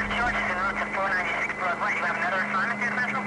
George is en route to 496 Broadway. You have another assignment here, Central?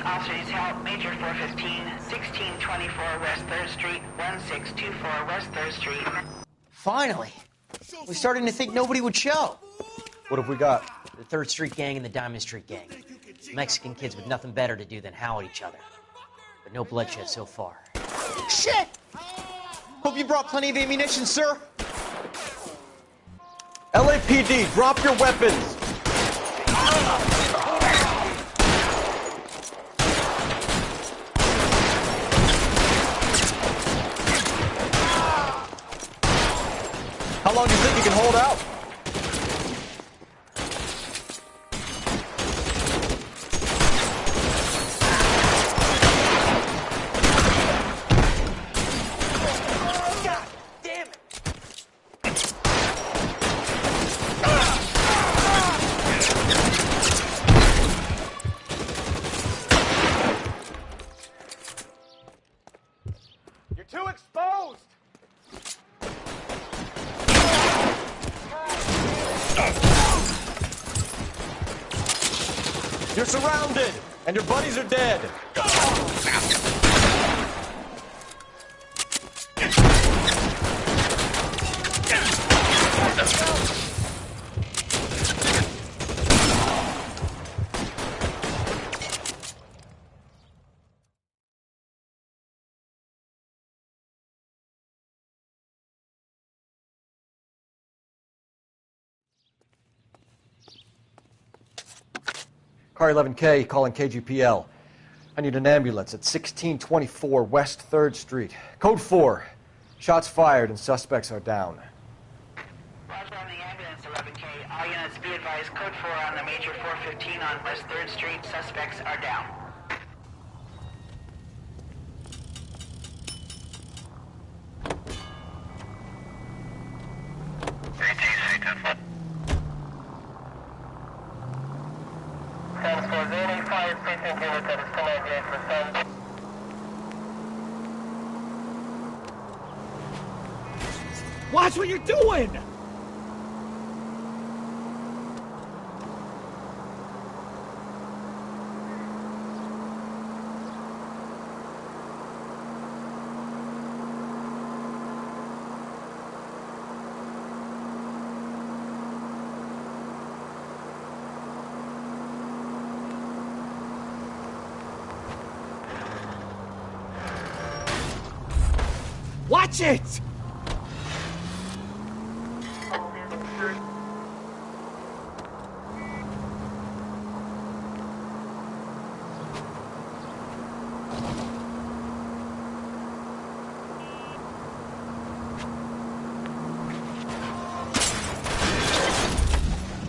Officers help Major 415, 1624 West 3rd Street, 1624 West 3rd Street. Finally! We're starting to think nobody would show. What have we got? The 3rd Street Gang and the Diamond Street Gang. Mexican kids with nothing better to do than howl at each other. But no bloodshed so far. Shit! Hope you brought plenty of ammunition, sir. LAPD, drop your weapons! How long do you think you can hold out? God damn it! You're too exposed! You're surrounded, and your buddies are dead. Car 11K, calling KGPL. I need an ambulance at 1624 West 3rd Street. Code 4. Shots fired and suspects are down. Roger on the ambulance, 11K. All units be advised, code 4 on the Major 415 on West 3rd Street. Suspects are down. Watch what you're doing! Watch it!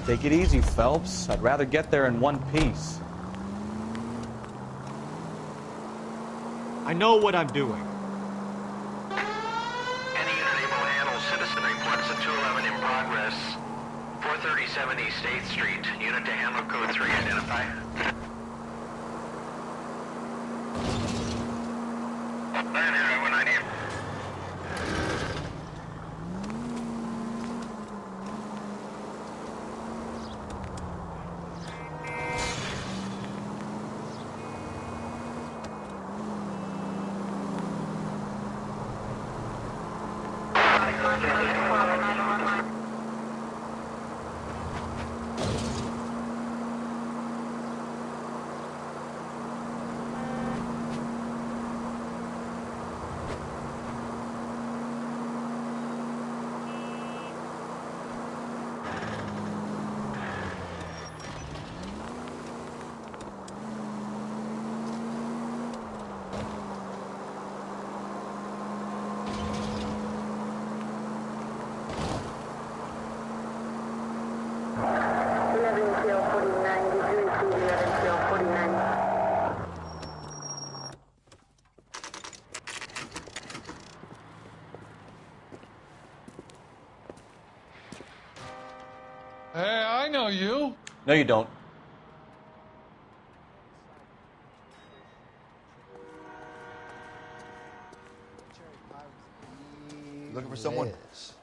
Take it easy, Phelps. I'd rather get there in one piece. I know what I'm doing. Any unit able to handle citizen reports at 211 in progress. 437 East 8th Street. Unit to handle code 3. Identify. Man, here, when I need. Hey, I know you. No, you don't. Looking for someone? Yes.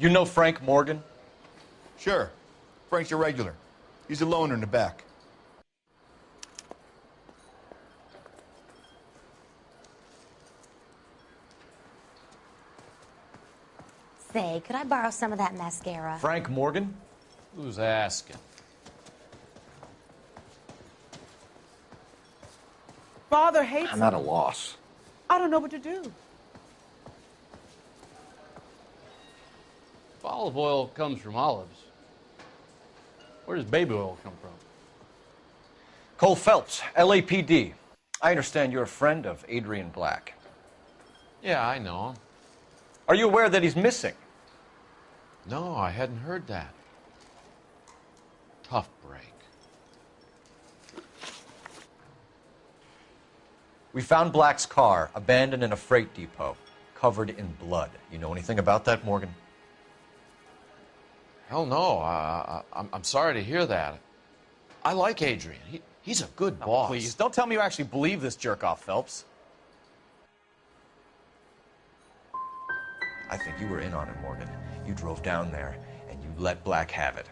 You know Frank Morgan? Sure. Frank's your regular. He's a loner in the back. Say, could I borrow some of that mascara? Frank Morgan? Who's asking? Father hates I'm at a loss. I don't know what to do. If olive oil comes from olives, where does baby oil come from? Cole Phelps, LAPD. I understand you're a friend of Adrian Black. Yeah, I know him. Are you aware that he's missing? No, I hadn't heard that. Tough break. We found Black's car abandoned in a freight depot, covered in blood. You know anything about that, Morgan? Hell no. I'm sorry to hear that. I like Adrian. He's a good boss. Please, don't tell me you actually believe this jerk-off, Phelps. I think you were in on it, Morgan. You drove down there, and you let Black have it.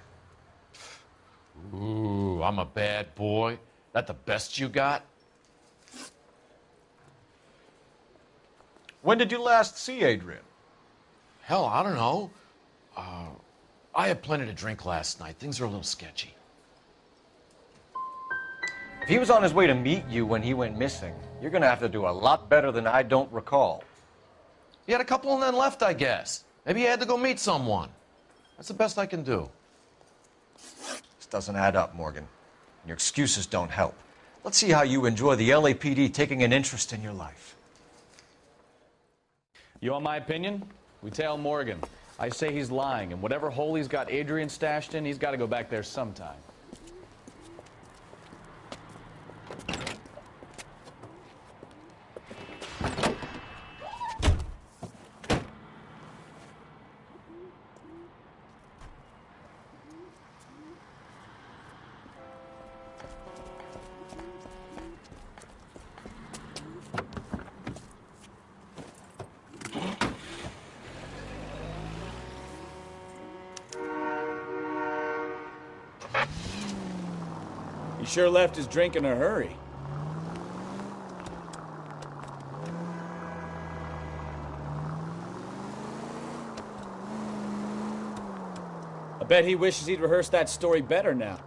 Ooh, I'm a bad boy. That the best you got? When did you last see Adrian? Hell, I don't know. I had plenty to drink last night. Things are a little sketchy. If he was on his way to meet you when he went missing, you're going to have to do a lot better than I don't recall. He had a couple and then left, I guess. Maybe he had to go meet someone. That's the best I can do. This doesn't add up, Morgan. And your excuses don't help. Let's see how you enjoy the LAPD taking an interest in your life. You want my opinion? We tail Morgan. I say he's lying, and whatever hole he's got Adrian stashed in, he's got to go back there sometime. He sure left his drink in a hurry. I bet he wishes he'd rehearsed that story better now.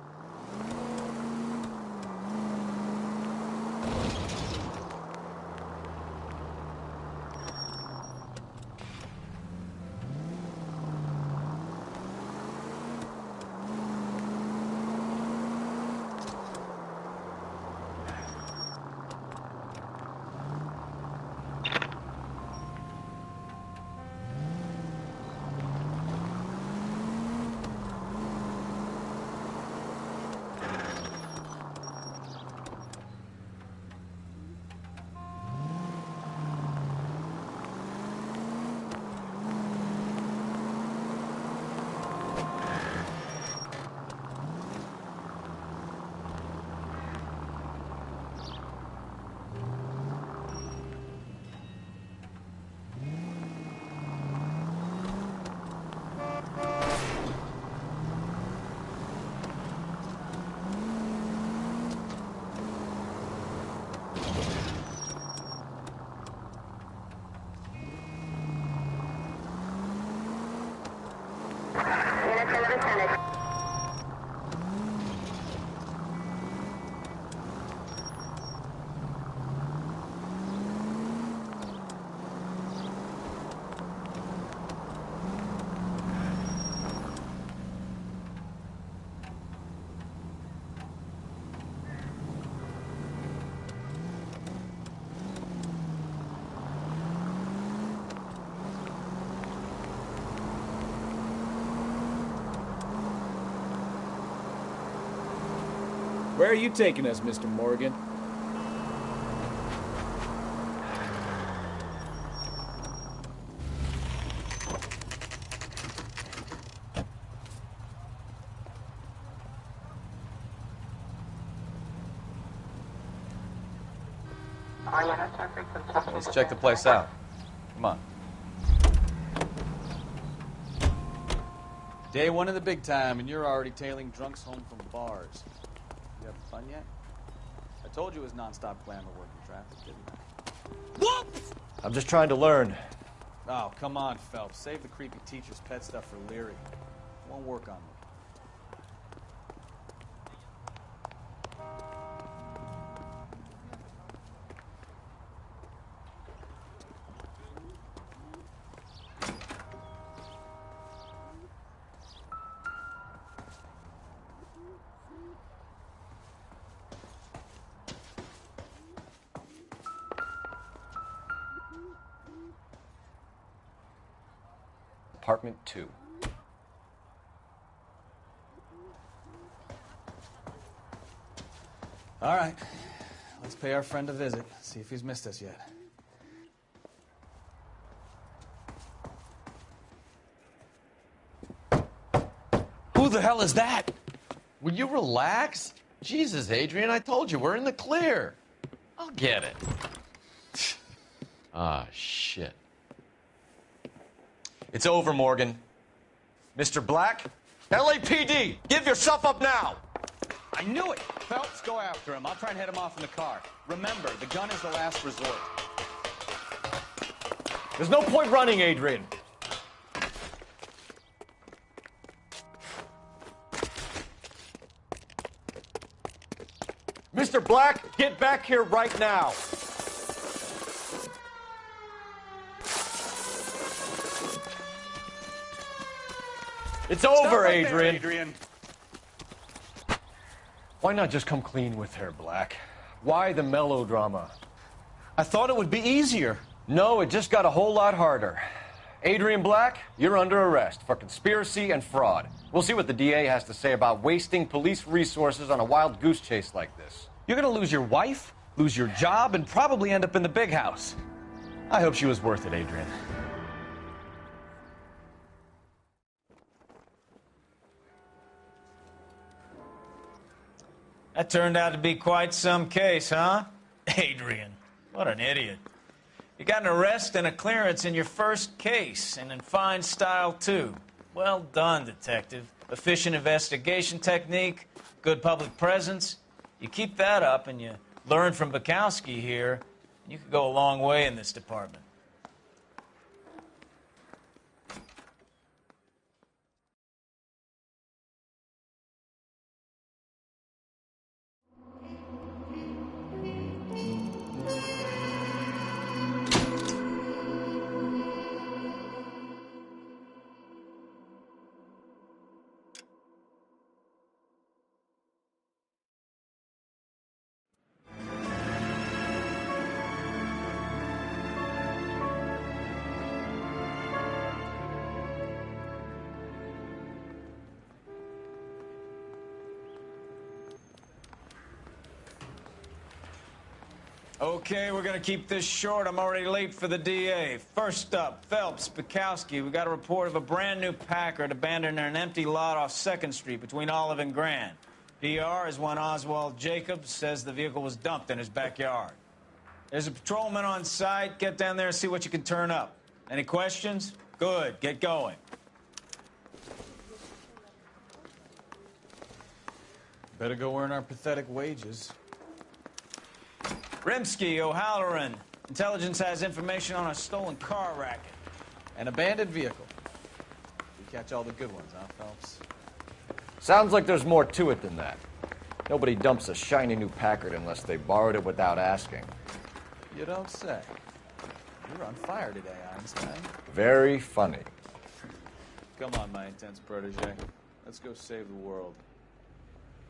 Where are you taking us, Mr. Morgan? Let's check the place out. Come on. Day one of the big time, and you're already tailing drunks home from bars. You having fun yet? I told you it was non-stop glamour working traffic, didn't I? Whoops! I'm just trying to learn. Oh, come on, Phelps. Save the creepy teacher's pet stuff for Leary. It won't work on me. Apartment 2. All right. Let's pay our friend a visit. See if he's missed us yet. Who the hell is that? Will you relax? Jesus, Adrian, I told you, we're in the clear. I'll get it. Ah, shit. It's over, Morgan. Mr. Black, LAPD, give yourself up now! I knew it! Phelps, go after him. I'll try and head him off in the car. Remember, the gun is the last resort. There's no point running, Adrian. Mr. Black, get back here right now. It's over, right there, Adrian. Adrian. Why not just come clean with her, Black? Why the melodrama? I thought it would be easier. No, it just got a whole lot harder. Adrian Black, you're under arrest for conspiracy and fraud. We'll see what the DA has to say about wasting police resources on a wild goose chase like this. You're gonna lose your wife, lose your job, and probably end up in the big house. I hope she was worth it, Adrian. That turned out to be quite some case, huh? Adrian, what an idiot. You got an arrest and a clearance in your first case, and in fine style, too. Well done, detective. Efficient investigation technique, good public presence. You keep that up and you learn from Bukowski here, you could go a long way in this department. Okay, we're gonna keep this short. I'm already late for the DA. First up, Phelps, Bukowski. We got a report of a brand new Packard abandoned in an empty lot off 2nd Street between Olive and Grand. PR is one Oswald Jacobs says the vehicle was dumped in his backyard. There's a patrolman on site. Get down there and see what you can turn up. Any questions? Good, get going. Better go earn our pathetic wages. Rimsky, O'Halloran. Intelligence has information on a stolen car racket. An abandoned vehicle. We catch all the good ones, huh, Phelps? Sounds like there's more to it than that. Nobody dumps a shiny new Packard unless they borrowed it without asking. You don't say. You're on fire today, Einstein. Very funny. Come on, my intense protege. Let's go save the world.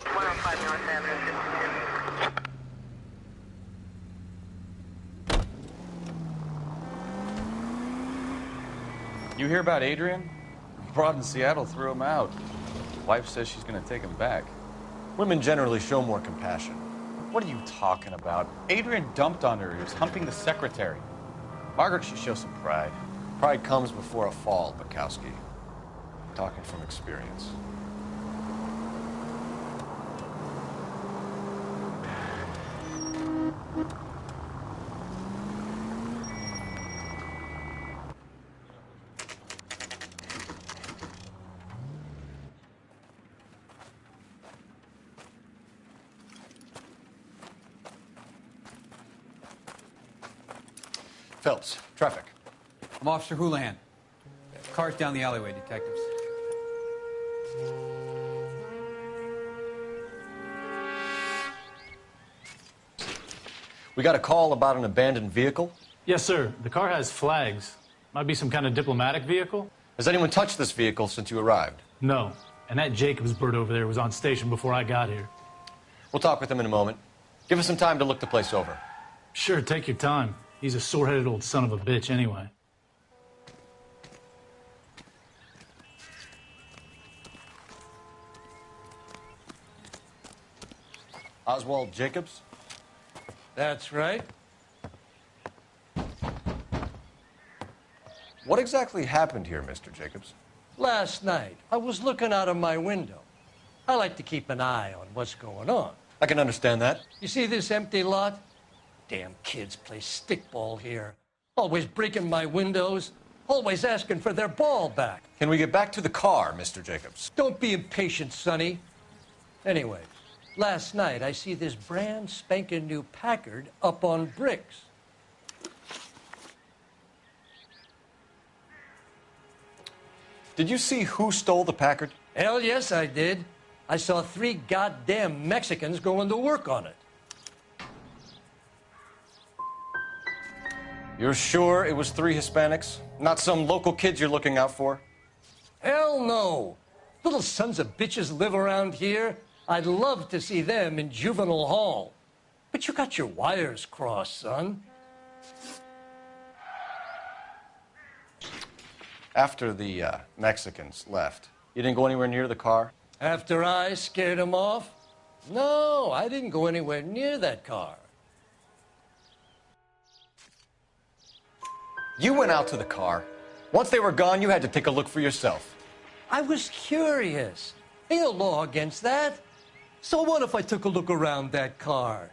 105 North Avenue, 52. You hear about Adrian? Broad in Seattle threw him out. Wife says she's gonna take him back. Women generally show more compassion. What are you talking about? Adrian dumped on her. He was humping the secretary. Margaret should show some pride. Pride comes before a fall, Bukowski. Talking from experience. Phelps, traffic. I'm Officer Houlihan. Cars down the alleyway, detectives. We got a call about an abandoned vehicle. Yes, sir. The car has flags. Might be some kind of diplomatic vehicle. Has anyone touched this vehicle since you arrived? No. And that Jacobs bird over there was on station before I got here. We'll talk with him in a moment. Give us some time to look the place over. Sure, take your time. He's a sore-headed old son of a bitch anyway. Oswald Jacobs? That's right. What exactly happened here, Mr. Jacobs? Last night, I was looking out of my window. I like to keep an eye on what's going on. I can understand that. You see this empty lot? Damn kids play stickball here. Always breaking my windows. Always asking for their ball back. Can we get back to the car, Mr. Jacobs? Don't be impatient, Sonny. Anyway, last night I see this brand spanking new Packard up on bricks. Did you see who stole the Packard? Hell yes, I did. I saw 3 goddamn Mexicans going to work on it. You're sure it was 3 Hispanics? Not some local kids you're looking out for? Hell no. Little sons of bitches live around here. I'd love to see them in juvenile hall. But you got your wires crossed, son. After the Mexicans left, you didn't go anywhere near the car? After I scared them off? No, I didn't go anywhere near that car. You went out to the car. Once they were gone, you had to take a look for yourself. I was curious. Ain't no law against that. So what if I took a look around that car?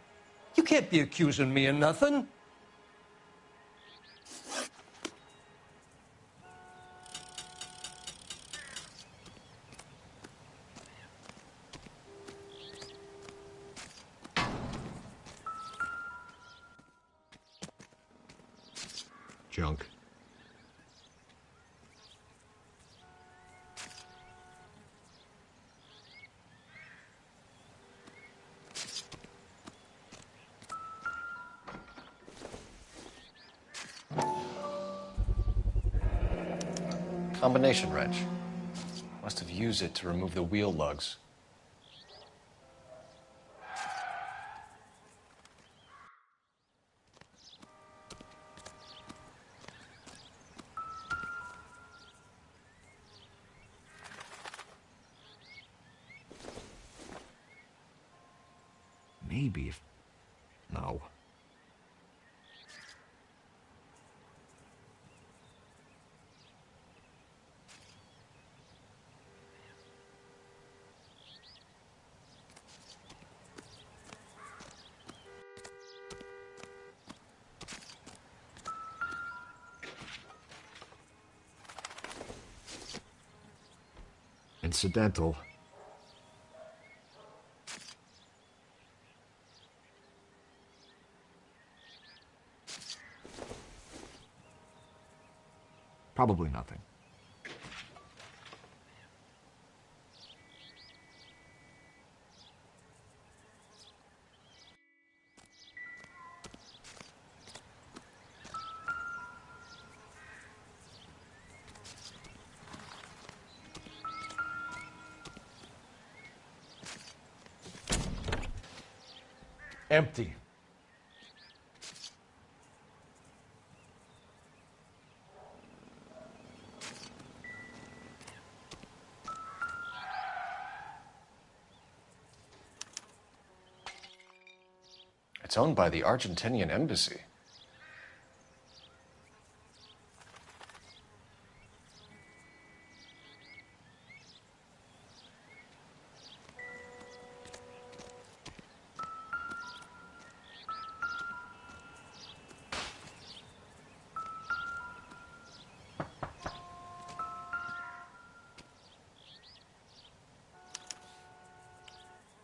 You can't be accusing me of nothing. Junk. Combination wrench. Must have used it to remove the wheel lugs. Maybe if... No. Incidental. Probably nothing. Empty. It's owned by the Argentinian embassy.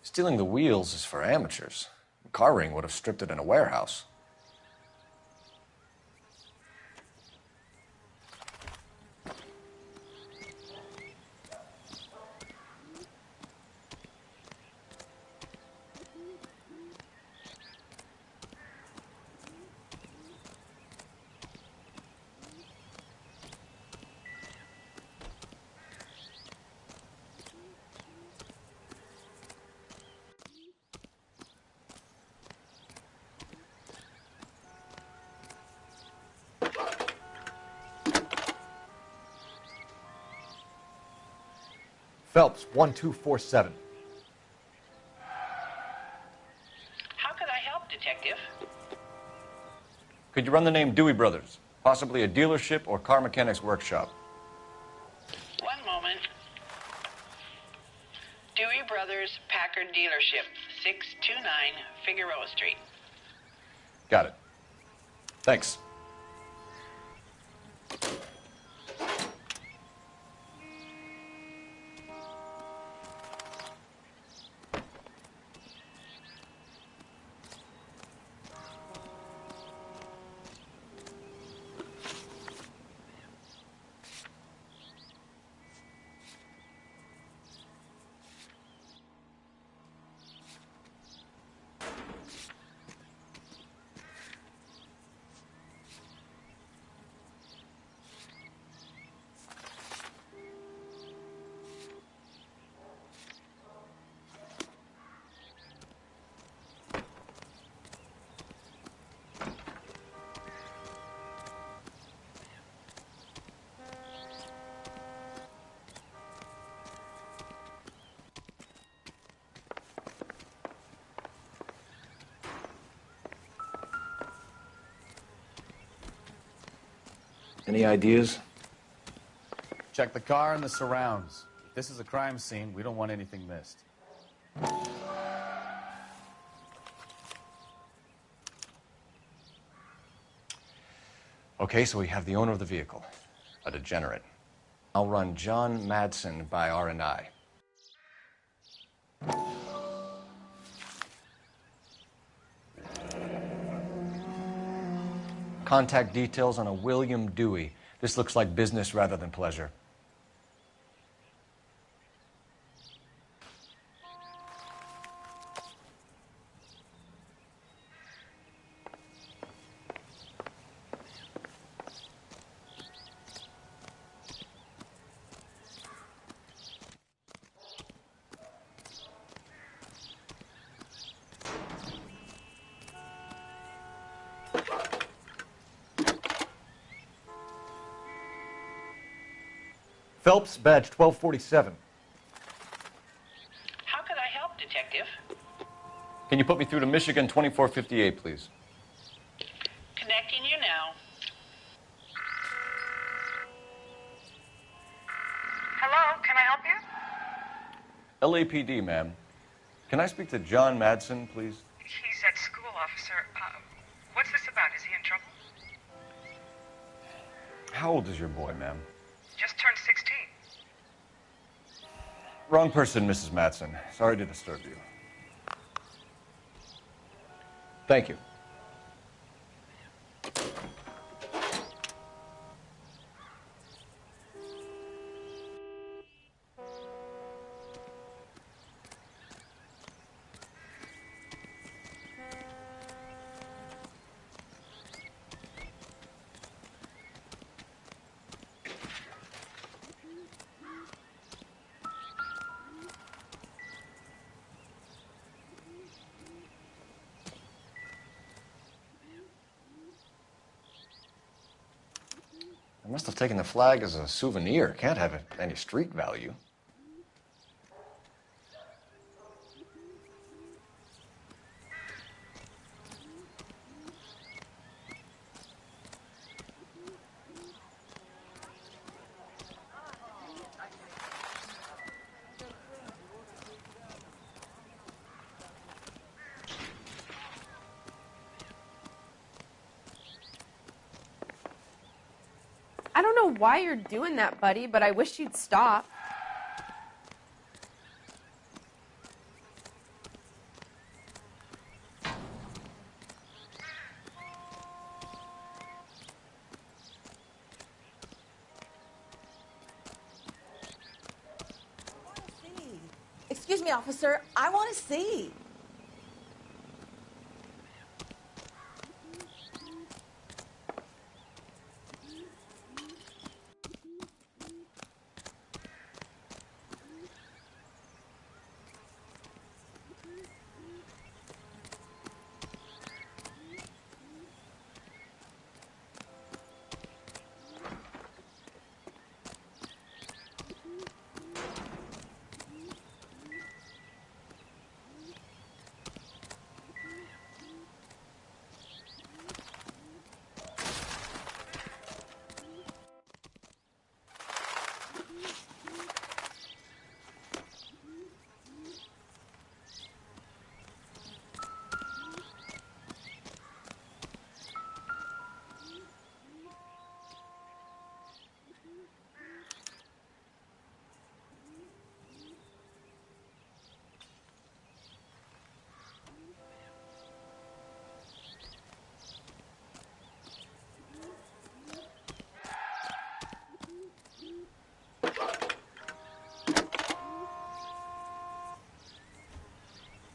Stealing the wheels is for amateurs. Car ring would have stripped it in a warehouse. Phelps, 1247. How could I help, Detective? Could you run the name Dewey Brothers? Possibly a dealership or car mechanics workshop. One moment. Dewey Brothers Packard Dealership, 629 Figueroa Street. Got it. Thanks. Any ideas? Check the car and the surrounds. If this is a crime scene, we don't want anything missed. Okay, so we have the owner of the vehicle, a degenerate. I'll run John Madsen by R&I. Contact details on a William Dewey. This looks like business rather than pleasure. Phelps, badge 1247. How could I help, Detective? Can you put me through to Michigan 2458, please? Connecting you now. Hello, can I help you? LAPD, ma'am. Can I speak to John Madsen, please? He's at school, officer. What's this about? Is he in trouble? How old is your boy, ma'am? Just turned 16. Wrong person, Mrs. Madsen. Sorry to disturb you. Thank you. I must have taken the flag as a souvenir. Can't have any street value. I don't know why you're doing that, buddy, but I wish you'd stop. Excuse me, officer. I want to see.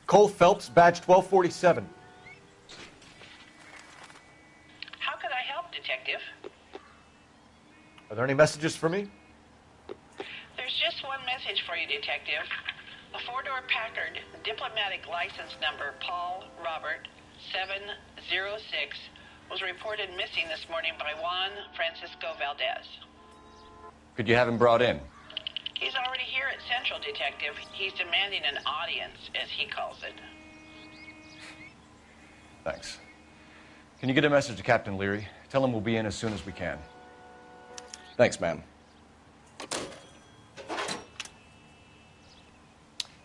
Cole Phelps, badge 1247. How could I help, Detective? Are there any messages for me? There's just one message for you, Detective. A four-door Packard, diplomatic license number Paul Robert 706, was reported missing this morning by Juan Francisco Valdez. Could you have him brought in? He's already here at Central, Detective. He's demanding an audience, as he calls it. Thanks. Can you get a message to Captain Leary? Tell him we'll be in as soon as we can. Thanks, ma'am.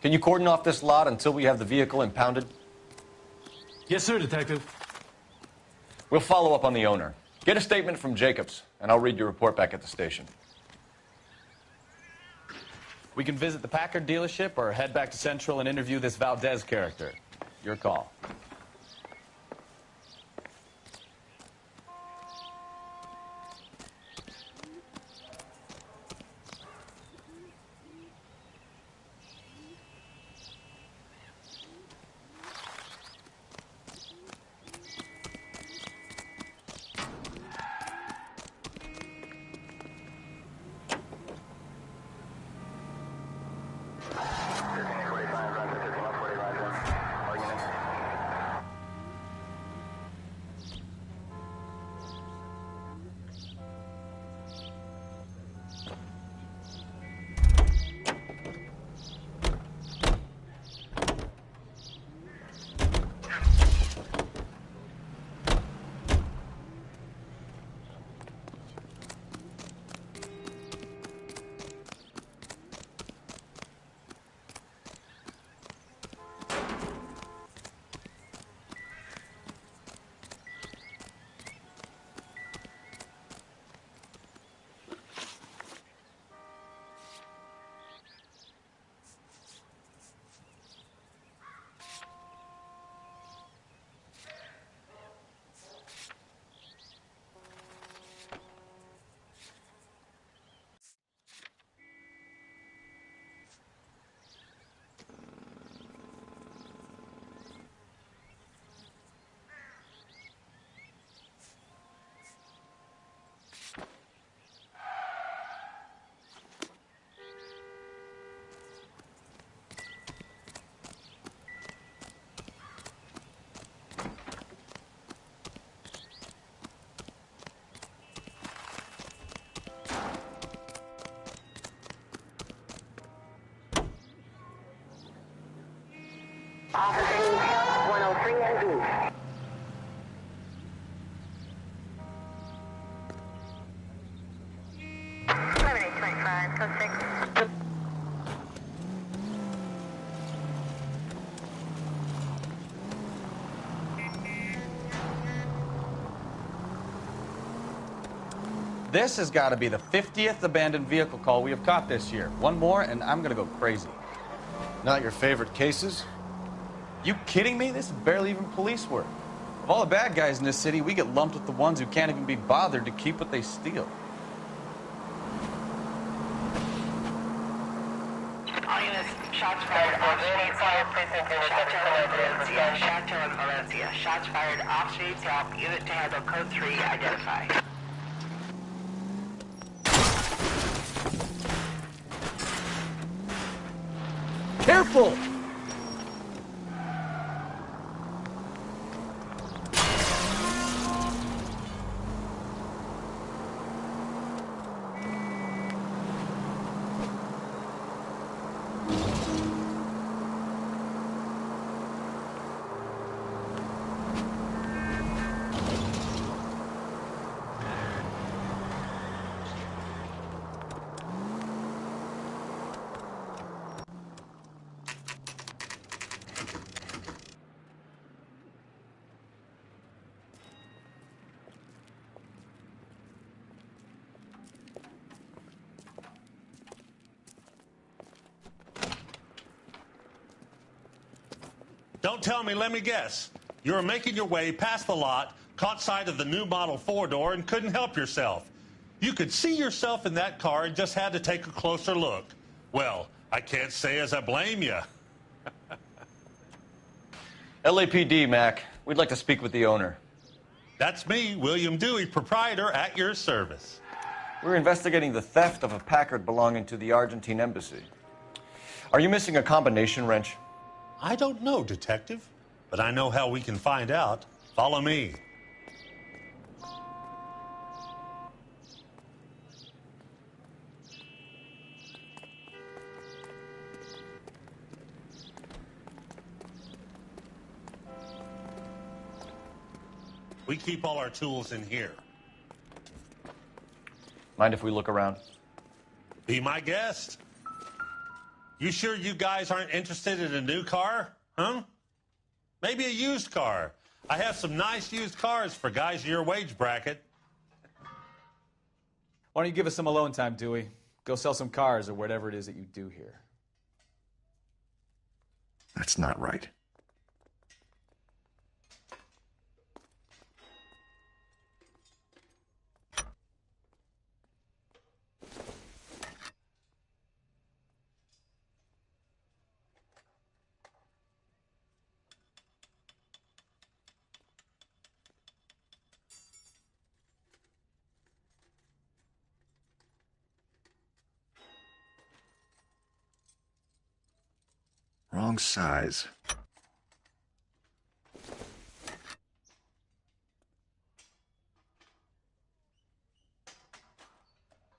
Can you cordon off this lot until we have the vehicle impounded? Yes, sir, Detective. We'll follow up on the owner. Get a statement from Jacobs, and I'll read your report back at the station. We can visit the Packard dealership or head back to Central and interview this Valdez character. Your call. Officer detail 103 and B. This has got to be the 50th abandoned vehicle call we have caught this year. One more, and I'm going to go crazy. Not your favorite cases? You kidding me? This is barely even police work. Of all the bad guys in this city, we get lumped with the ones who can't even be bothered to keep what they steal. Shots fired off streets help. Chateau and Valencia. Shots fired off streets help. Unit to handle code 3 identify. Careful! Don't tell me, let me guess. You were making your way past the lot, caught sight of the new model four-door, and couldn't help yourself. You could see yourself in that car and just had to take a closer look. Well, I can't say as I blame you. LAPD, Mac. We'd like to speak with the owner. That's me, William Dewey, proprietor, at your service. We're investigating the theft of a Packard belonging to the Argentine embassy. Are you missing a combination wrench? I don't know, Detective, but I know how we can find out. Follow me. We keep all our tools in here. Mind if we look around? Be my guest. You sure you guys aren't interested in a new car? Huh? Maybe a used car. I have some nice used cars for guys in your wage bracket. Why don't you give us some alone time, Dewey? Go sell some cars or whatever it is that you do here. That's not right. Wrong size.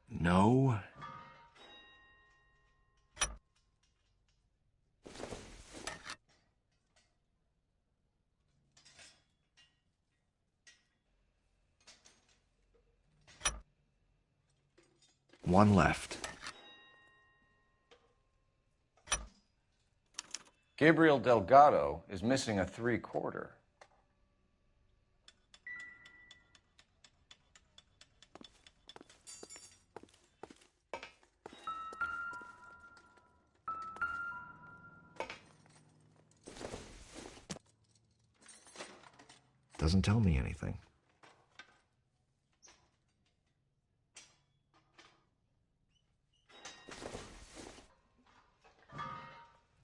No. One left. Gabriel Delgado is missing a 3/4. Doesn't tell me anything.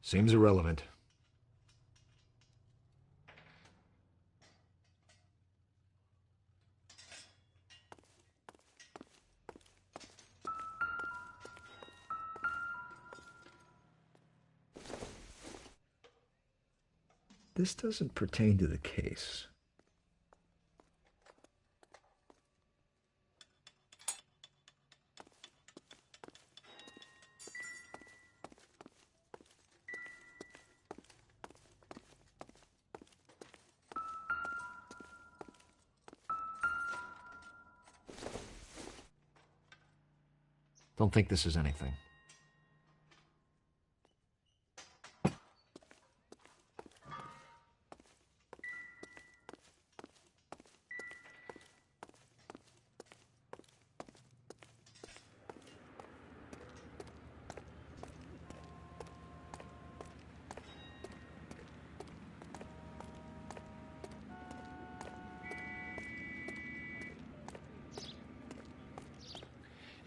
Seems irrelevant. This doesn't pertain to the case. Don't think this is anything.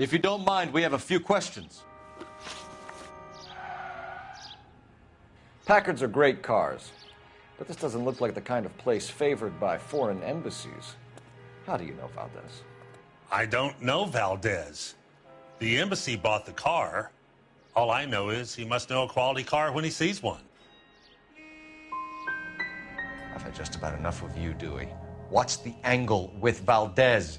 If you don't mind, we have a few questions. Packards are great cars, but this doesn't look like the kind of place favored by foreign embassies. How do you know Valdez? I don't know Valdez. The embassy bought the car. All I know is he must know a quality car when he sees one. I've had just about enough of you, Dewey. What's the angle with Valdez?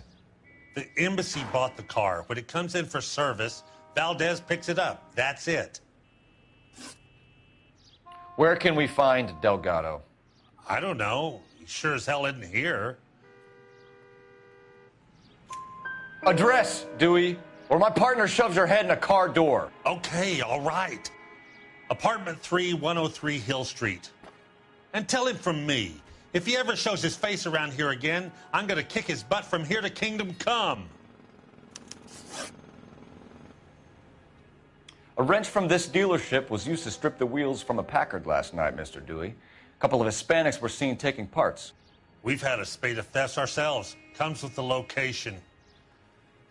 The embassy bought the car. When it comes in for service, Valdez picks it up. That's it. Where can we find Delgado? I don't know. He sure as hell isn't here. Address, Dewey, or my partner shoves her head in a car door. Okay, all right. Apartment 3, 103 Hill Street. And tell him from me, if he ever shows his face around here again, I'm going to kick his butt from here to Kingdom Come. A wrench from this dealership was used to strip the wheels from a Packard last night, Mr. Dewey. A couple of Hispanics were seen taking parts. We've had a spate of thefts ourselves. Comes with the location.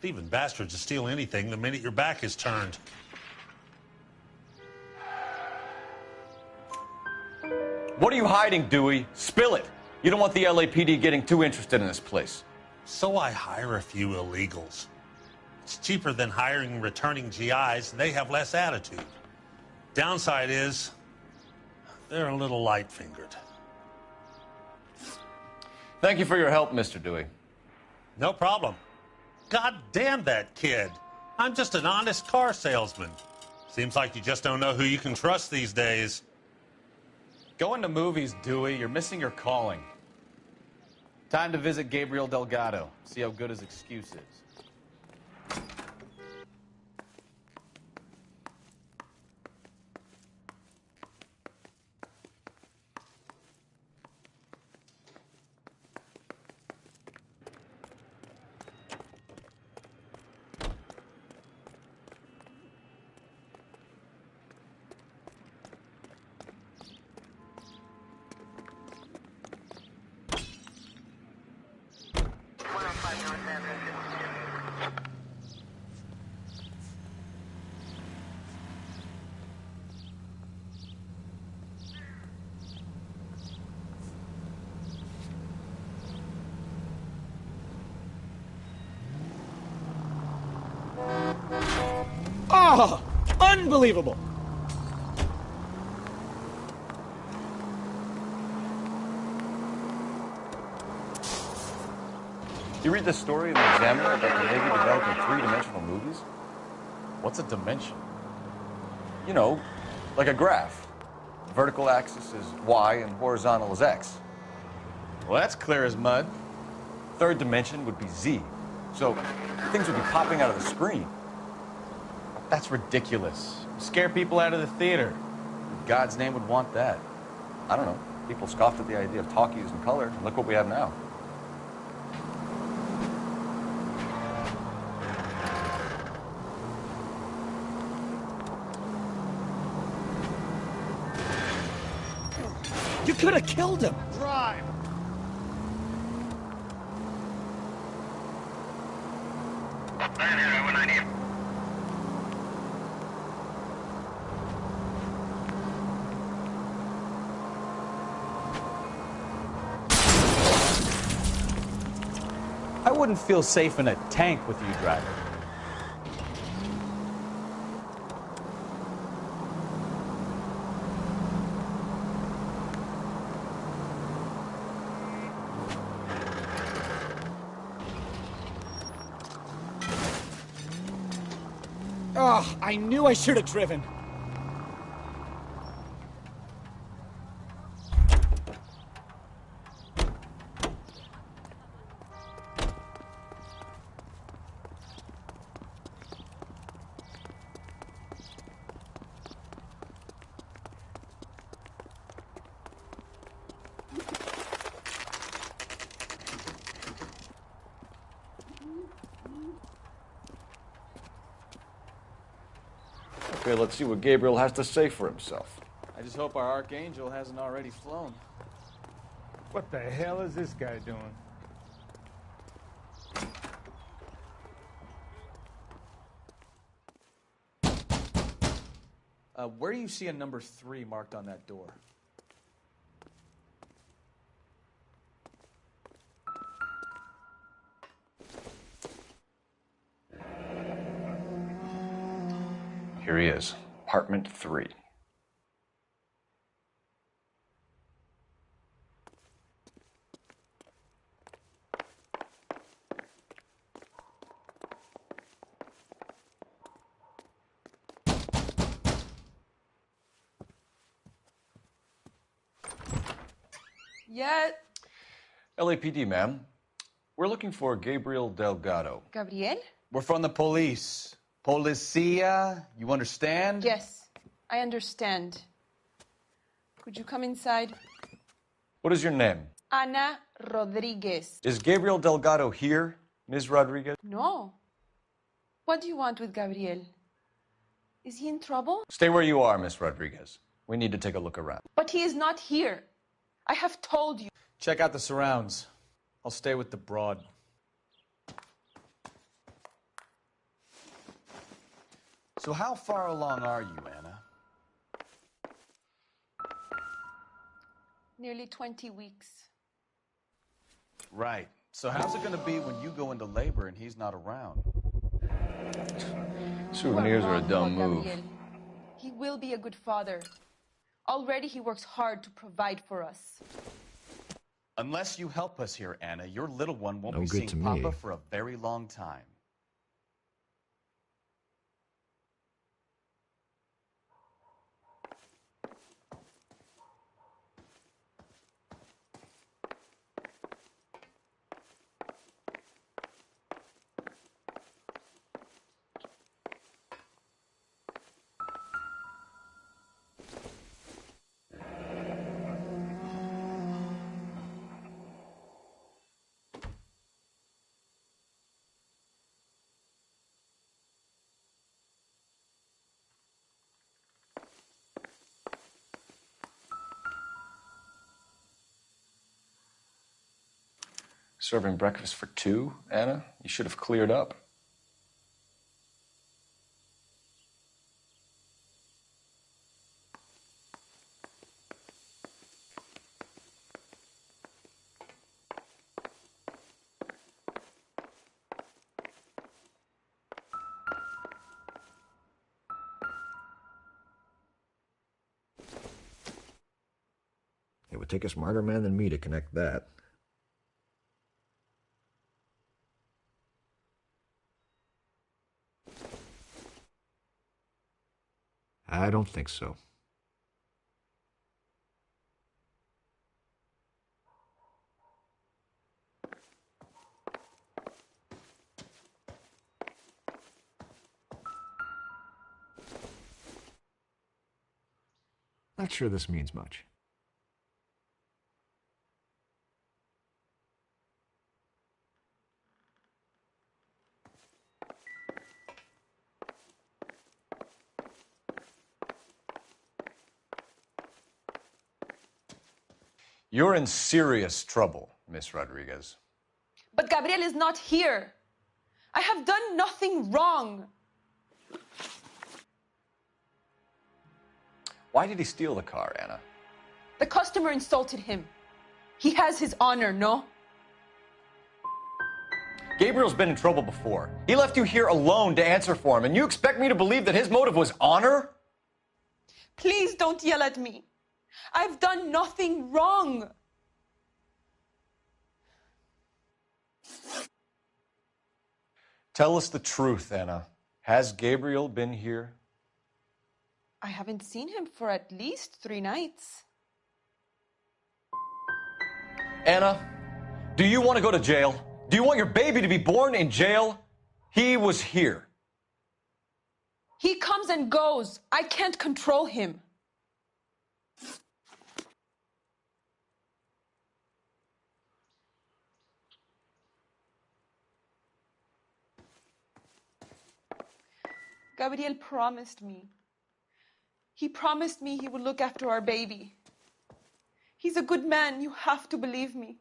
Thieving bastards to steal anything the minute your back is turned. What are you hiding, Dewey? Spill it. You don't want the LAPD getting too interested in this place. So I hire a few illegals. It's cheaper than hiring returning GIs, and they have less attitude. Downside is, they're a little light-fingered. Thank you for your help, Mr. Dewey. No problem. God damn that kid. I'm just an honest car salesman. Seems like you just don't know who you can trust these days. Going to movies, Dewey. You're missing your calling. Time to visit Gabriel Delgado. See how good his excuse is. Oh, unbelievable! You read this story in the Examiner about the Navy developing three-dimensional movies? What's a dimension? You know, like a graph. The vertical axis is Y and horizontal is X. Well, that's clear as mud. Third dimension would be Z. So things would be popping out of the screen. That's ridiculous. Scare people out of the theater. In God's name would want that. I don't know. People scoffed at the idea of talkies in color, and look what we have now. You could have killed him. Drive. I wouldn't feel safe in a tank with you driving. Oh, I knew I should have driven. Okay, let's see what Gabriel has to say for himself. I just hope our Archangel hasn't already flown. What the hell is this guy doing? Where do you see a number 3 marked on that door? Here he is, apartment 3. Yeah. LAPD, ma'am. We're looking for Gabriel Delgado. Gabriel? We're from the police. Policia, you understand? Yes, I understand. Could you come inside? What is your name? Ana Rodriguez. Is Gabriel Delgado here, Ms. Rodriguez? No. What do you want with Gabriel? Is he in trouble? Stay where you are, Ms. Rodriguez. We need to take a look around. But he is not here. I have told you. Check out the surrounds. I'll stay with the broad. So how far along are you, Anna? Nearly 20 weeks. Right. So how's it going to be when you go into labor and he's not around? Souvenirs are a dumb move. Gabriel. He will be a good father. Already he works hard to provide for us. Unless you help us here, Anna, your little one won't No be good seeing to me. Papa for a very long time. Serving breakfast for 2, Anna? You should have cleared up. It would take a smarter man than me to connect that. I don't think so. Not sure this means much. You're in serious trouble, Miss Rodriguez. But Gabriel is not here. I have done nothing wrong. Why did he steal the car, Anna? The customer insulted him. He has his honor, no? Gabriel's been in trouble before. He left you here alone to answer for him, and you expect me to believe that his motive was honor? Please don't yell at me. I've done nothing wrong. Tell us the truth, Anna. Has Gabriel been here? I haven't seen him for at least 3 nights. Anna, do you want to go to jail? Do you want your baby to be born in jail? He was here. He comes and goes. I can't control him. Gabriel promised me. He promised me he would look after our baby. He's a good man. You have to believe me.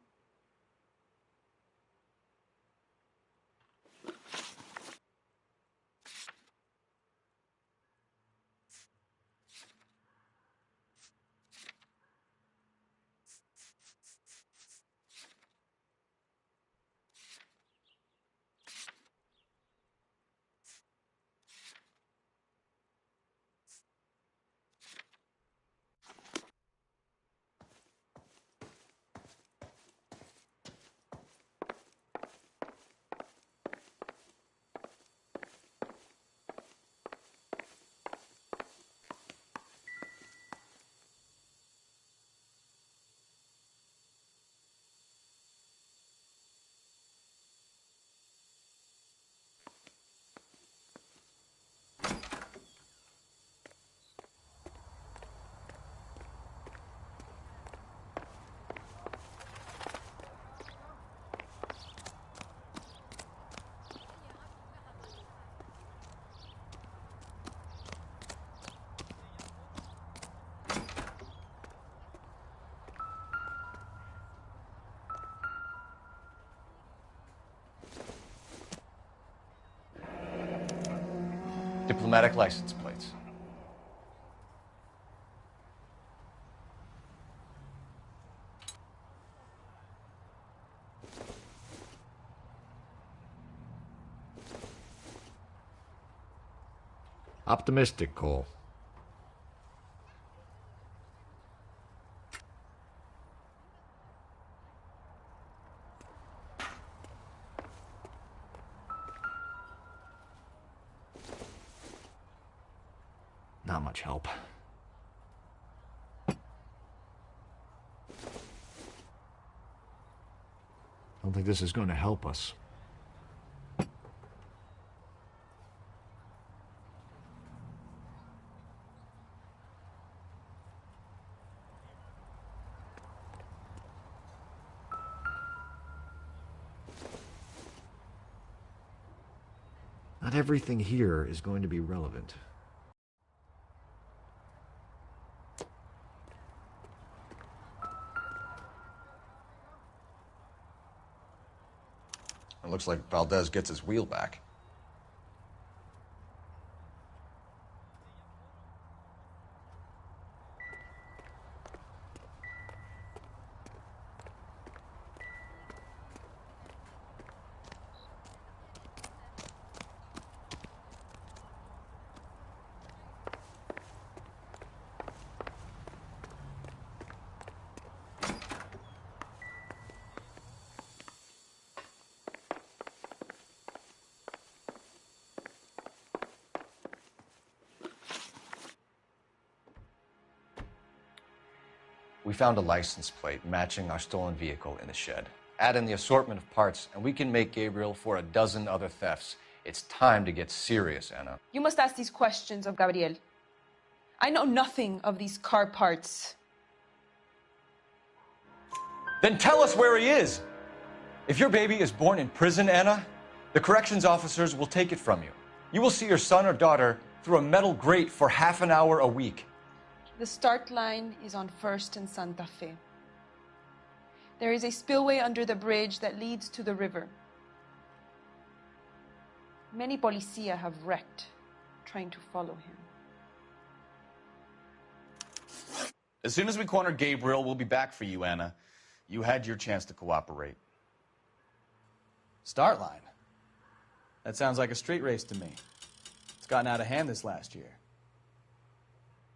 Diplomatic license plates. Optimistic, Cole. Not much help. I don't think this is going to help us. Not everything here is going to be relevant. It looks like Valdez gets his wheel back. We found a license plate matching our stolen vehicle in the shed. Add in the assortment of parts, and we can make Gabriel for a dozen other thefts. It's time to get serious, Anna. You must ask these questions of Gabriel. I know nothing of these car parts. Then tell us where he is! If your baby is born in prison, Anna, the corrections officers will take it from you. You will see your son or daughter through a metal grate for half an hour a week. The start line is on 1st and Santa Fe. There is a spillway under the bridge that leads to the river. Many policia have wrecked trying to follow him. As soon as we corner Gabriel, we'll be back for you, Anna. You had your chance to cooperate. Start line? That sounds like a street race to me. It's gotten out of hand this last year.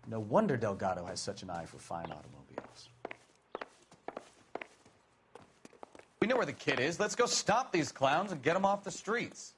No wonder Delgado has such an eye for fine automobiles. We know where the kid is. Let's go stop these clowns and get them off the streets.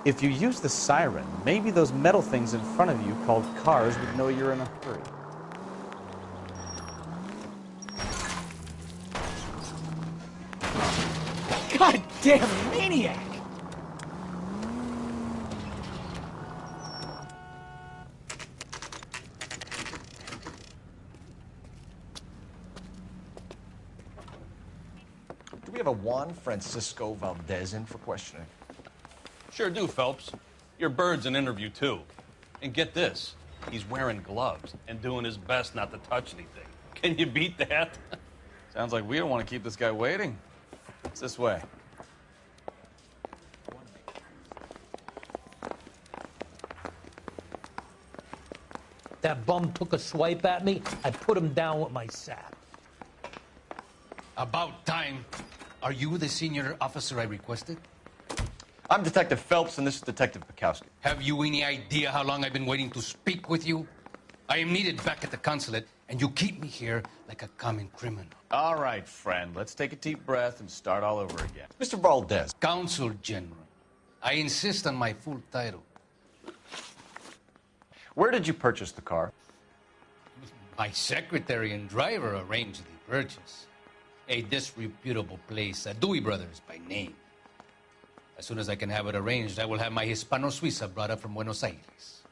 If you use the siren, maybe those metal things in front of you called cars would know you're in a hurry. Goddamn maniac! Do we have a Juan Francisco Valdez in for questioning? Sure do, Phelps. Your bird's an interview, too. And get this, he's wearing gloves and doing his best not to touch anything. Can you beat that? Sounds like we don't want to keep this guy waiting. It's this way. That bum took a swipe at me, I put him down with my sap. About time. Are you the senior officer I requested? I'm Detective Phelps, and this is Detective Bukowski. Have you any idea how long I've been waiting to speak with you? I am needed back at the consulate, and you keep me here like a common criminal. All right, friend. Let's take a deep breath and start all over again. Mr. Valdez. Consul General. I insist on my full title. Where did you purchase the car? My secretary and driver arranged the purchase. A disreputable place, Dewey Brothers by name. As soon as I can have it arranged, I will have my Hispano Suiza brought up from Buenos Aires.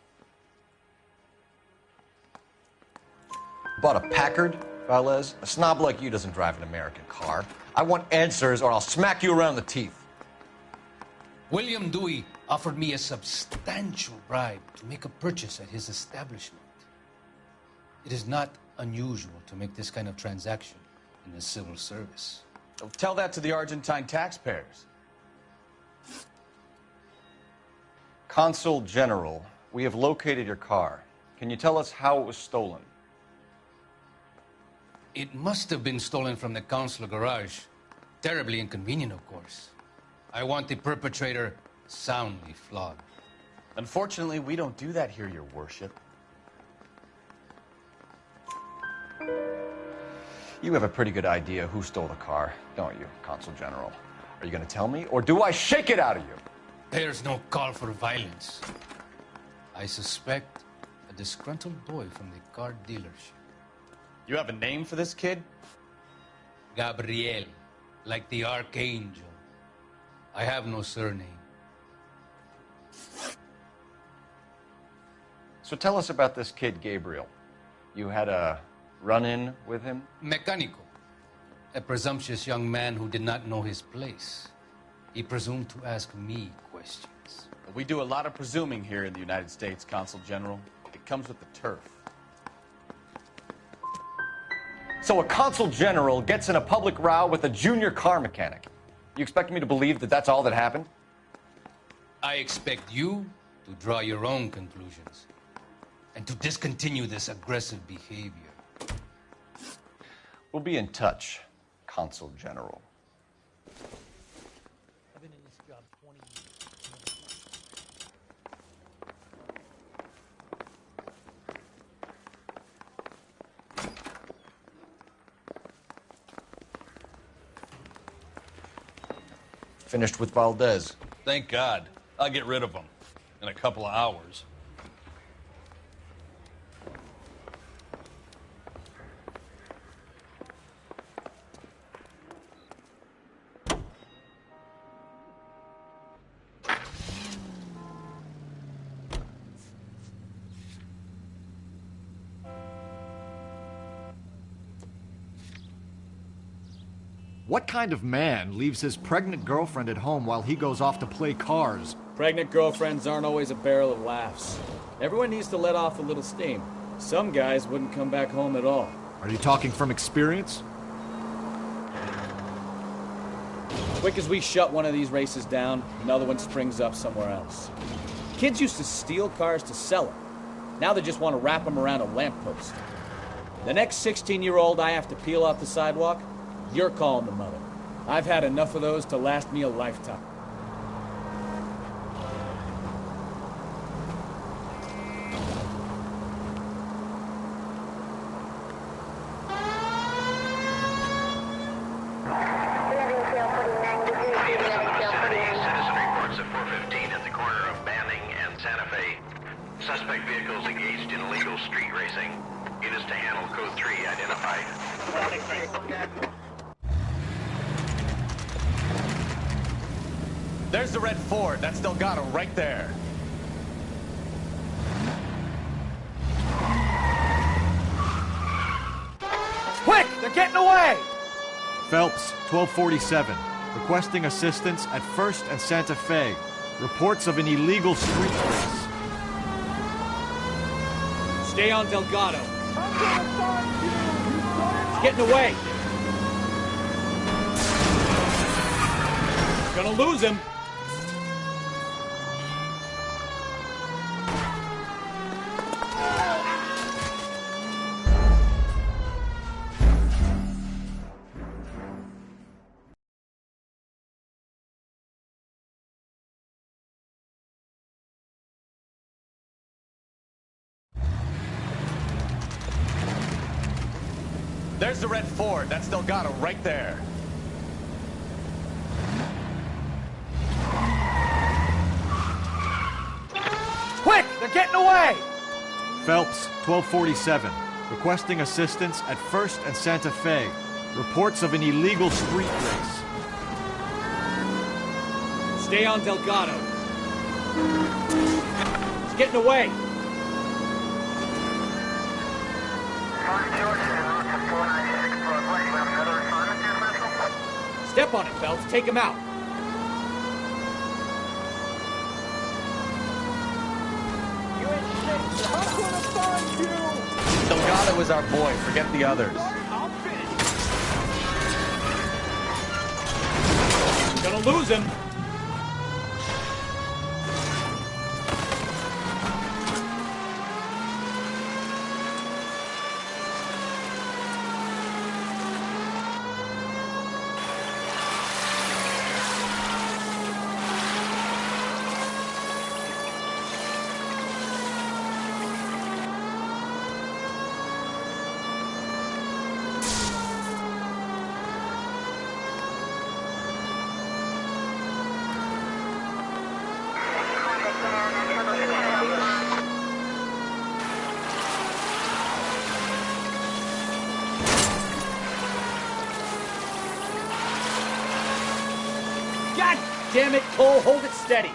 Bought a Packard, Valles? A snob like you doesn't drive an American car. I want answers or I'll smack you around the teeth. William Dewey offered me a substantial bribe to make a purchase at his establishment. It is not unusual to make this kind of transaction in the civil service. Tell that to the Argentine taxpayers. Consul General, we have located your car. Can you tell us how it was stolen? It must have been stolen from the consular garage. Terribly inconvenient, of course. I want the perpetrator soundly flogged. Unfortunately, we don't do that here, Your Worship. You have a pretty good idea who stole the car, don't you, Consul General? Are you going to tell me, or do I shake it out of you? There's no call for violence. I suspect a disgruntled boy from the car dealership. You have a name for this kid? Gabriel, like the archangel. I have no surname. So tell us about this kid, Gabriel. You had a run-in with him? Mecánico, a presumptuous young man who did not know his place. He presumed to ask me questions. We do a lot of presuming here in the United States, Consul General. It comes with the turf. So a Consul General gets in a public row with a junior car mechanic. You expect me to believe that that's all that happened? I expect you to draw your own conclusions and to discontinue this aggressive behavior. We'll be in touch, Consul General. I've been in this job 20 Finished with Valdez. Thank God. I'll get rid of him in a couple of hours. What kind of man leaves his pregnant girlfriend at home while he goes off to play cars? Pregnant girlfriends aren't always a barrel of laughs. Everyone needs to let off a little steam. Some guys wouldn't come back home at all. Are you talking from experience? Quick as we shut one of these races down, another one springs up somewhere else. Kids used to steal cars to sell them. Now they just want to wrap them around a lamppost. The next 16-year-old I have to peel off the sidewalk, you're calling the mother. I've had enough of those to last me a lifetime. Citizen reports at 4:15 at the corner of Banning and Santa Fe. Suspect vehicles engaged in illegal street racing. Units to handle code 3 identified. There's the red Ford. That's Delgado right there. Quick! They're getting away! Phelps, 1247. Requesting assistance at 1st and Santa Fe. Reports of an illegal street race. Stay on Delgado. He's getting away. Gonna lose him. There's the red Ford. That's Delgado right there. Quick! They're getting away! Phelps, 1247. Requesting assistance at 1st and Santa Fe. Reports of an illegal street race. Stay on Delgado. He's getting away. Step on it, Phelps. Take him out. I'm gonna find you! Delgado is our boy. Forget the others. I'll finish. Gonna lose him. God damn it, Cole, hold it steady.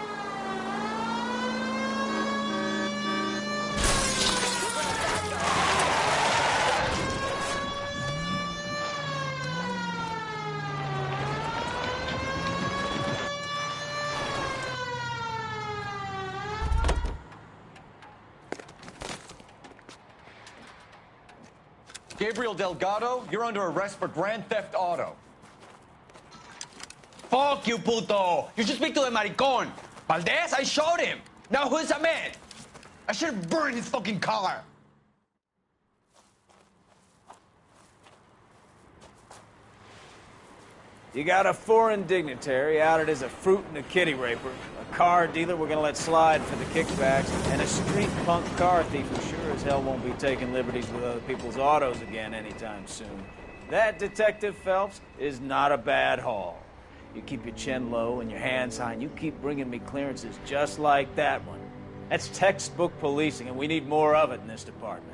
Gabriel Delgado, you're under arrest for grand theft auto. Fuck you, puto! You should speak to the maricon. Valdez, I showed him. Now who's a man? I should have burned his fucking car. You got a foreign dignitary outed as a fruit and a kitty raper, a car dealer we're gonna let slide for the kickbacks, and a street punk car thief who sure as hell won't be taking liberties with other people's autos again anytime soon. That, Detective Phelps, is not a bad haul. You keep your chin low and your hands high, and you keep bringing me clearances just like that one. That's textbook policing, and we need more of it in this department.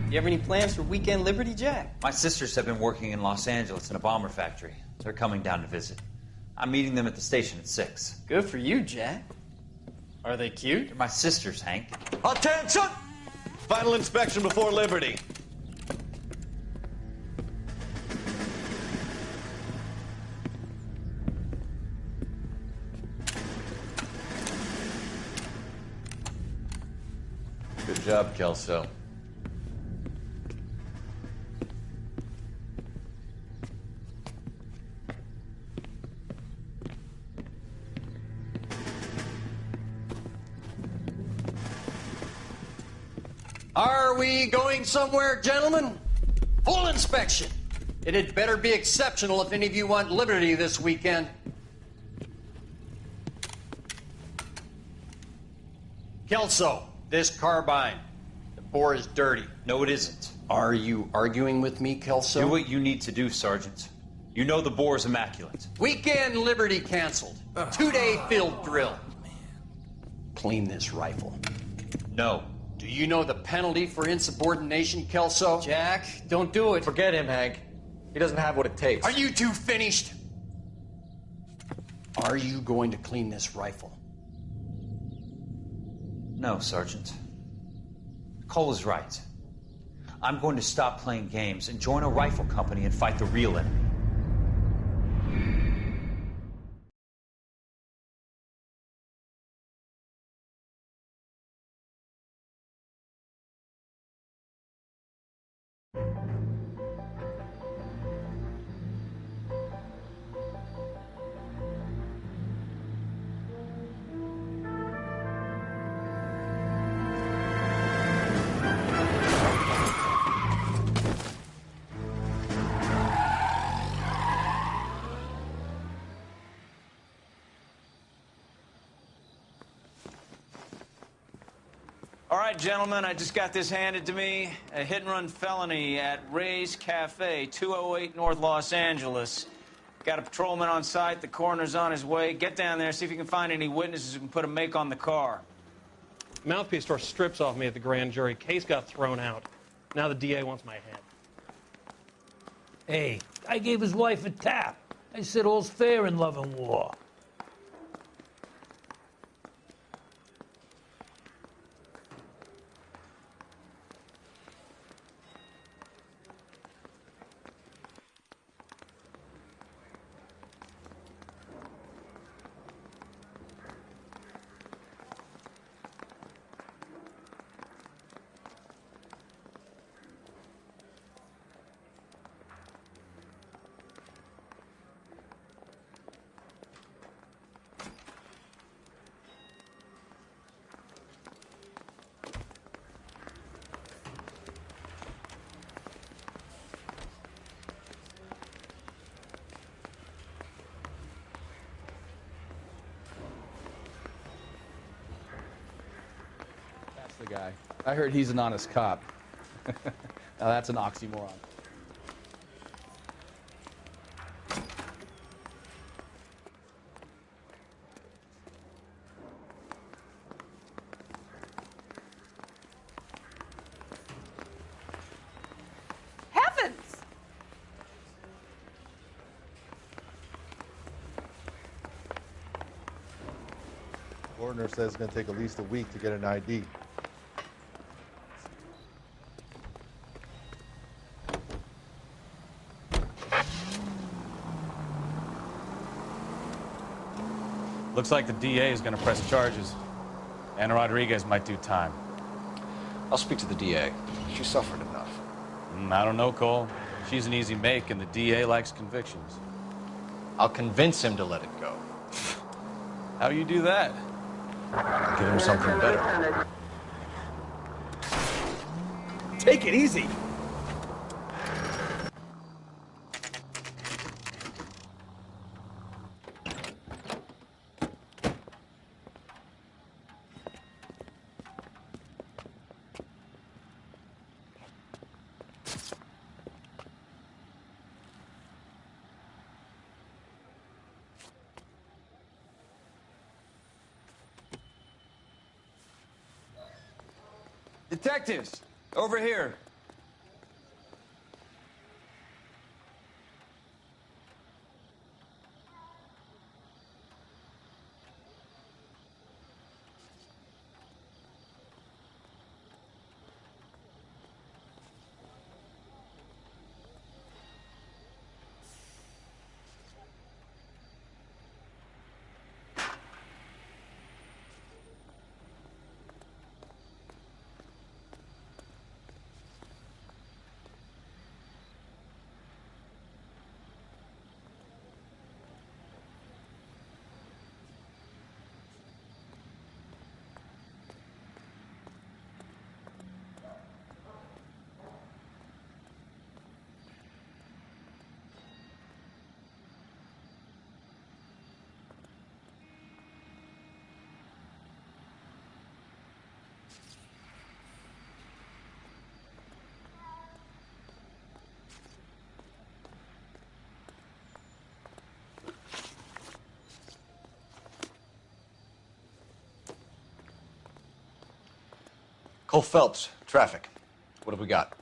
You have any plans for Weekend Liberty, Jack? My sisters have been working in Los Angeles in a bomber factory. They're coming down to visit. I'm meeting them at the station at 6. Good for you, Jack. Are they cute? They're my sisters, Hank. Attention! Final inspection before Liberty. Good job, Kelso. Are we going somewhere, gentlemen? Full inspection. It had better be exceptional if any of you want liberty this weekend. Kelso, this carbine. The bore is dirty. No, it isn't. Are you arguing with me, Kelso? Do what you need to do, Sergeant. You know the bore's immaculate. Weekend liberty canceled. 2-day field drill. Clean this rifle. No. Do you know the penalty for insubordination, Kelso? Jack, don't do it. Forget him, Hank. He doesn't have what it takes. Are you two finished? Are you going to clean this rifle? No, Sergeant. Cole is right. I'm going to stop playing games and join a rifle company and fight the real enemy. All right, gentlemen, I just got this handed to me. A hit-and-run felony at Ray's Cafe, 208 North Los Angeles. Got a patrolman on site. The coroner's on his way. Get down there, see if you can find any witnesses who can put a make on the car. Mouthpiece tore strips off me at the grand jury. Case got thrown out. Now the DA wants my head. Hey, I gave his wife a tap. I said all's fair in love and war. The guy. I heard he's an honest cop. Now that's an oxymoron. Heavens! Coroner says it's going to take at least a week to get an ID. Looks like the DA is going to press charges. Anna Rodriguez might do time. I'll speak to the DA. She suffered enough. I don't know, Cole. She's an easy make, and the DA likes convictions. I'll convince him to let it go. How do you do that? I'll give him something better. Take it easy. Detectives, over here. Cole Phelps, traffic. What have we got?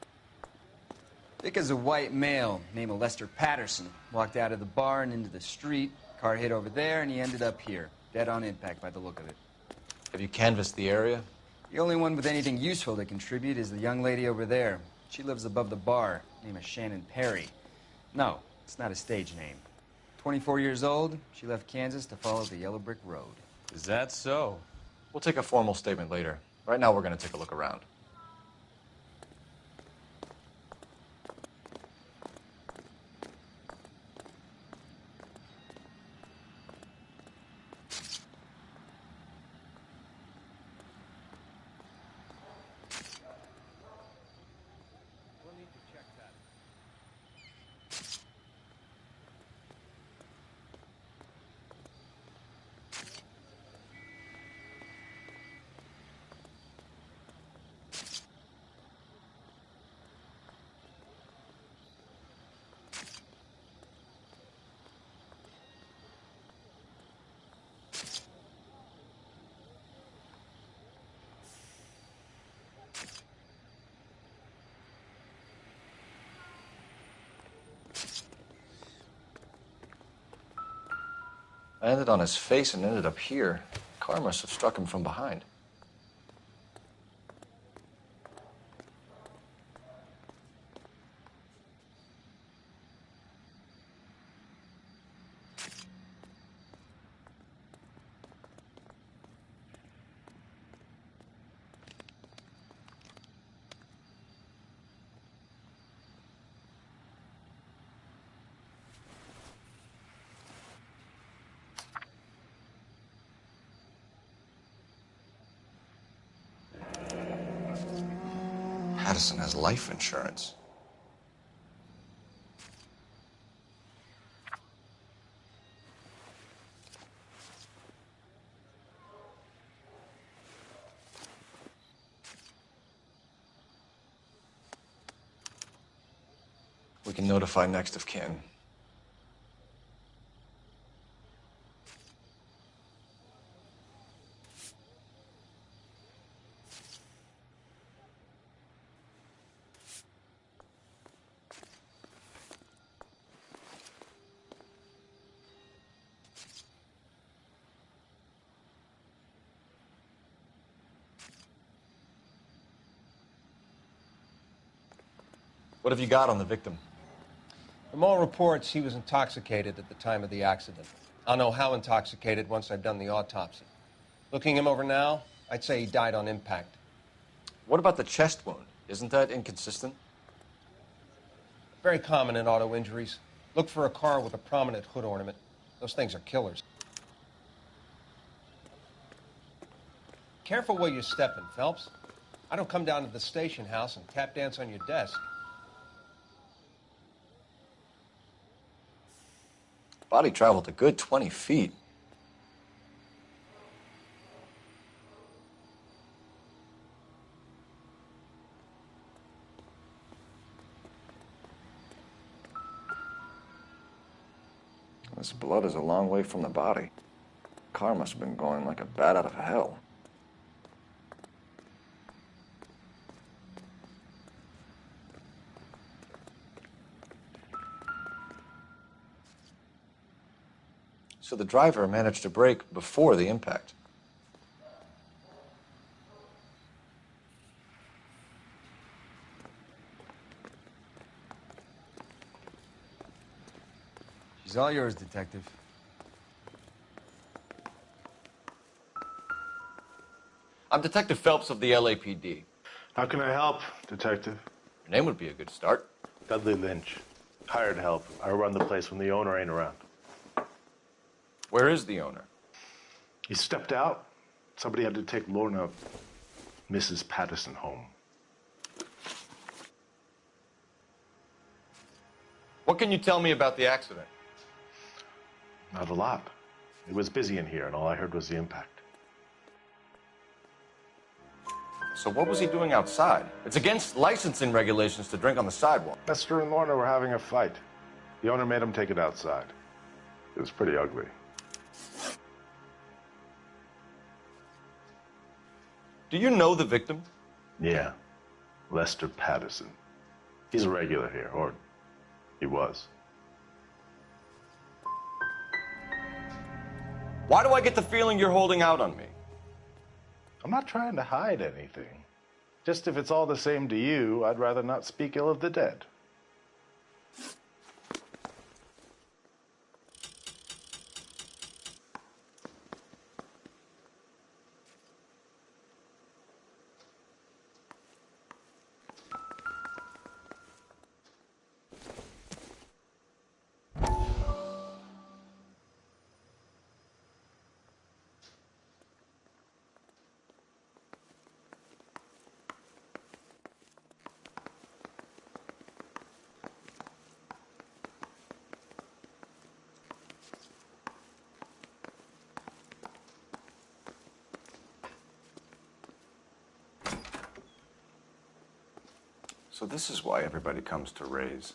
Dick is a white male named Lester Patterson. Walked out of the bar and into the street. Car hit over there, and he ended up here. Dead on impact by the look of it. Have you canvassed the area? The only one with anything useful to contribute is the young lady over there. She lives above the bar. Name is Shannon Perry. No, it's not a stage name. 24 years old, she left Kansas to follow the Yellow Brick Road. Is that so? We'll take a formal statement later. Right now, we're going to take a look around. Landed on his face and ended up here. Car must have struck him from behind. Addison has life insurance. We can notify next of kin. What have you got on the victim? From all reports, he was intoxicated at the time of the accident. I'll know how intoxicated once I've done the autopsy. Looking him over now, I'd say he died on impact. What about the chest wound? Isn't that inconsistent? Very common in auto injuries. Look for a car with a prominent hood ornament. Those things are killers. Careful where you're stepping, Phelps. I don't come down to the station house and tap dance on your desk. Body traveled a good 20 feet. This blood is a long way from the body. Car must have been going like a bat out of hell. So the driver managed to brake before the impact. She's all yours, Detective. I'm Detective Phelps of the LAPD. How can I help, Detective? Your name would be a good start. Dudley Lynch. Hired help. I run the place when the owner ain't around. Where is the owner? He stepped out. Somebody had to take Lorna, Mrs. Patterson, home. What can you tell me about the accident? Not a lot. It was busy in here, and all I heard was the impact. So what was he doing outside? It's against licensing regulations to drink on the sidewalk. Lester and Lorna were having a fight. The owner made him take it outside. It was pretty ugly. Do you know the victim? Yeah. Lester Patterson. He's a regular here, or he was. Why do I get the feeling you're holding out on me? I'm not trying to hide anything. Just if it's all the same to you, I'd rather not speak ill of the dead. So this is why everybody comes to Ray's.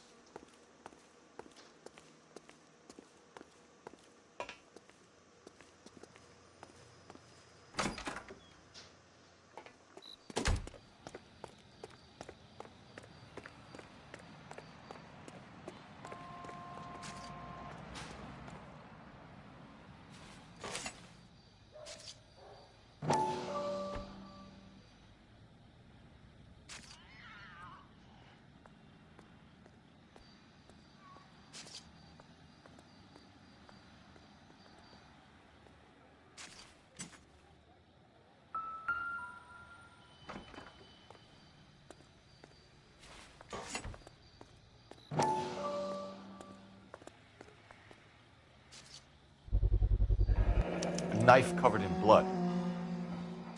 knife covered in blood.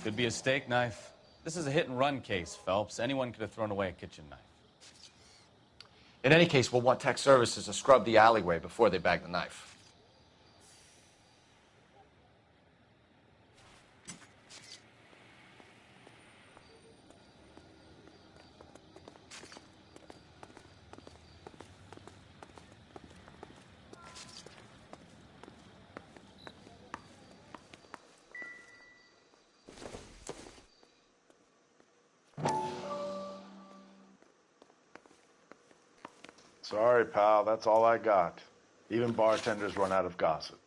Could be a steak knife. This is a hit-and-run case, Phelps. Anyone could have thrown away a kitchen knife. In any case, we'll want tech services to scrub the alleyway before they bag the knife. Sorry, pal, that's all I got. Even bartenders run out of gossip.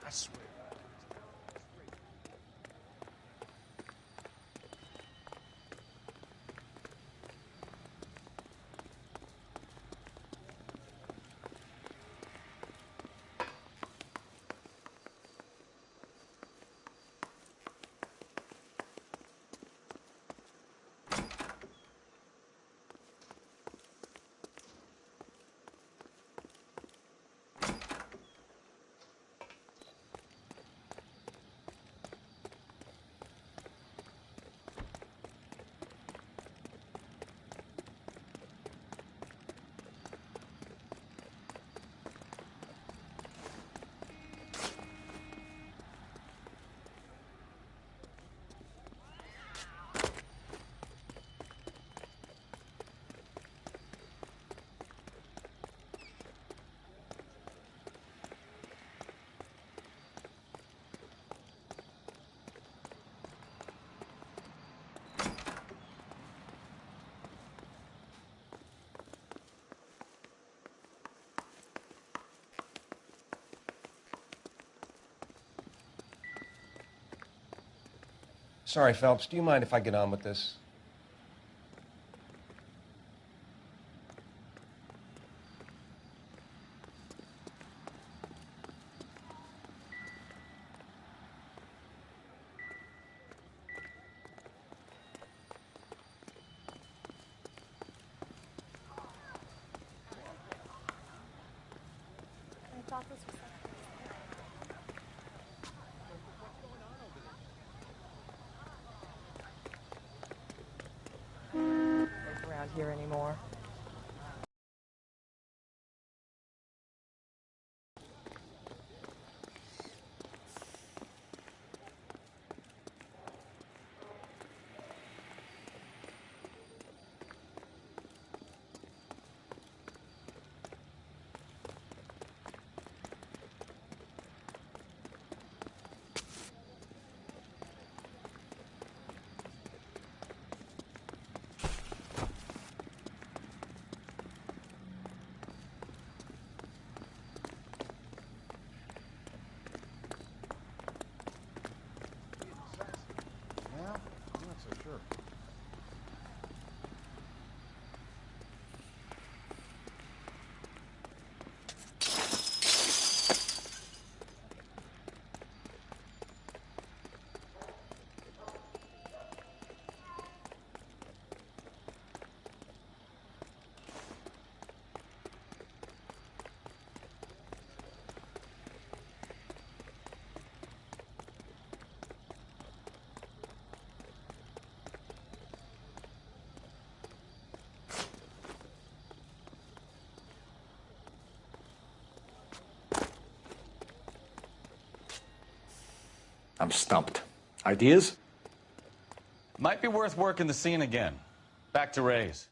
I swear. Sorry, Phelps, do you mind if I get on with this? I thought this was around here anymore. I'm stumped. Ideas? Might be worth working the scene again. Back to Ray's.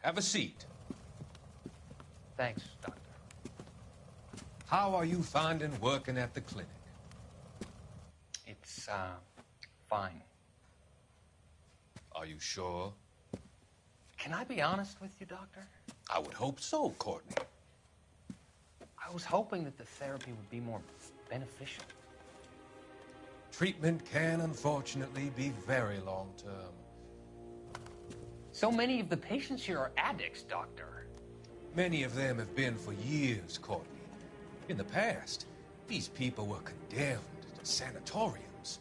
Have a seat. Thanks, Doctor. How are you finding working at the clinic? It's, fine. Are you sure? Can I be honest with you, Doctor? I would hope so, Courtney. I was hoping that the therapy would be more beneficial. Treatment can, unfortunately, be very long-term. So many of the patients here are addicts, Doctor. Many of them have been for years, Courtney. In the past, these people were condemned to sanatoriums.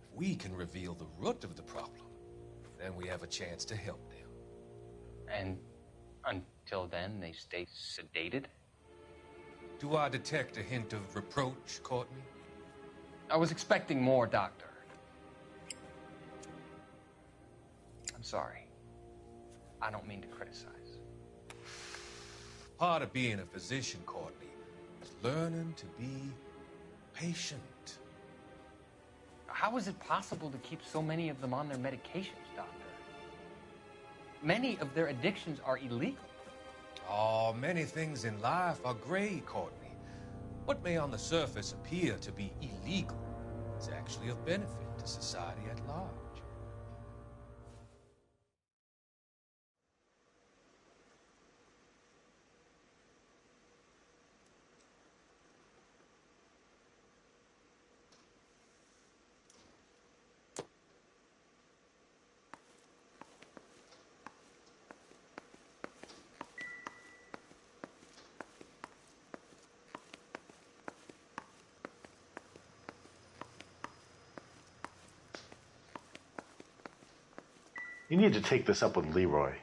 If we can reveal the root of the problem, then we have a chance to help them. And until then, they stay sedated? Do I detect a hint of reproach, Courtney? I was expecting more, Doctor. I'm sorry. I don't mean to criticize. Part of being a physician, Courtney, is learning to be patient. How is it possible to keep so many of them on their medications, Doctor? Many of their addictions are illegal. Oh, many things in life are gray, Courtney. What may on the surface appear to be illegal is actually of benefit to society at large. You need to take this up with Leroy.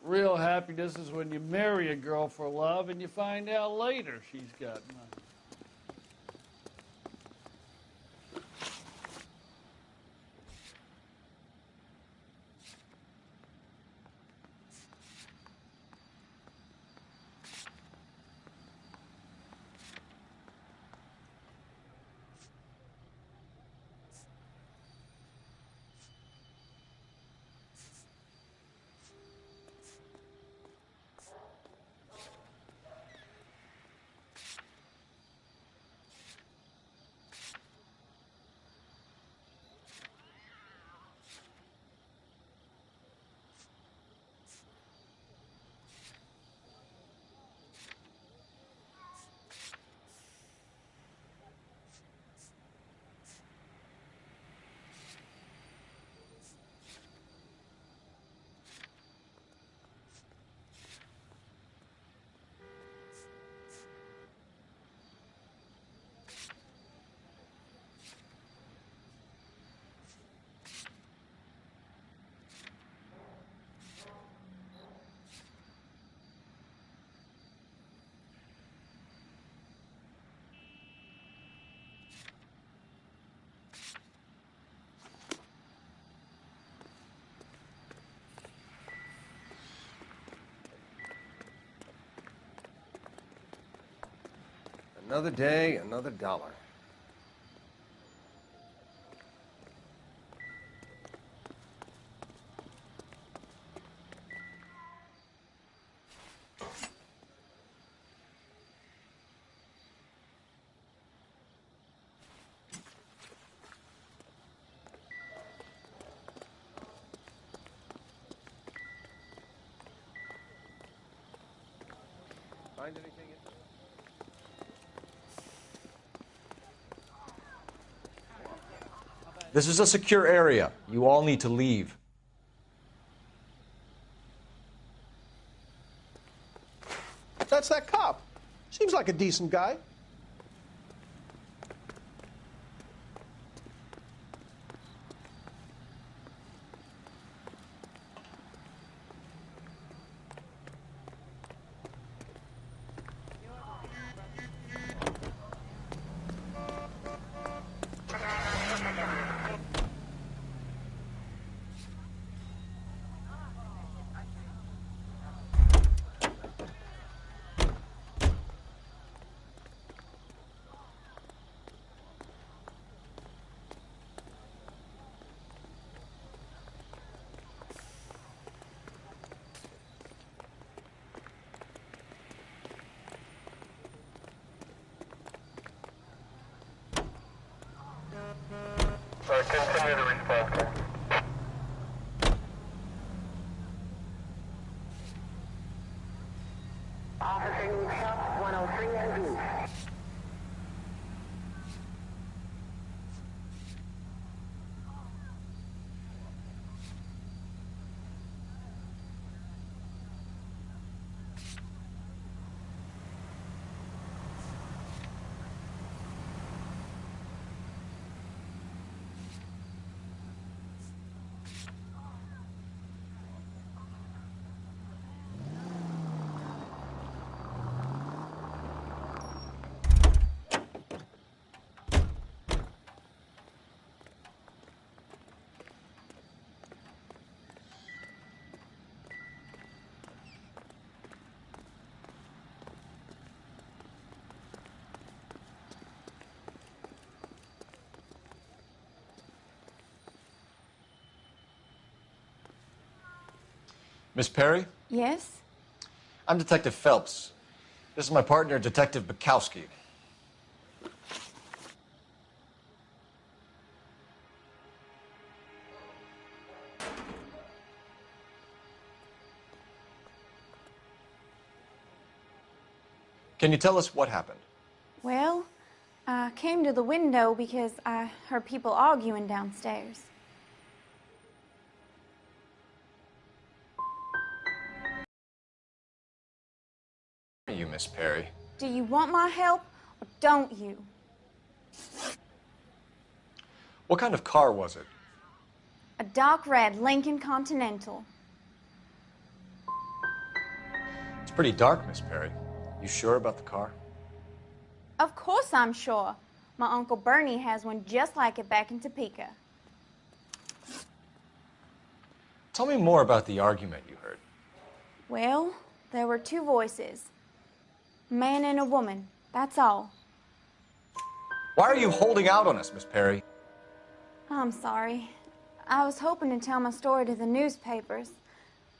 Real happiness is when you marry a girl for love and you find out later she's got money. Another day, another dollar. Find anything? This is a secure area. You all need to leave. That's that cop. Seems like a decent guy. Officing shop 103 and view. Miss Perry? Yes? I'm Detective Phelps. This is my partner, Detective Bukowski. Can you tell us what happened? Well, I came to the window because I heard people arguing downstairs. You, Miss Perry. Do you want my help or don't you? What kind of car was it? A dark red Lincoln Continental. It's pretty dark, Miss Perry. You sure about the car? Of course I'm sure. My Uncle Bernie has one just like it back in Topeka. Tell me more about the argument you heard. Well, there were two voices. A man and a woman, that's all. Why are you holding out on us, Miss Perry? I'm sorry. I was hoping to tell my story to the newspapers.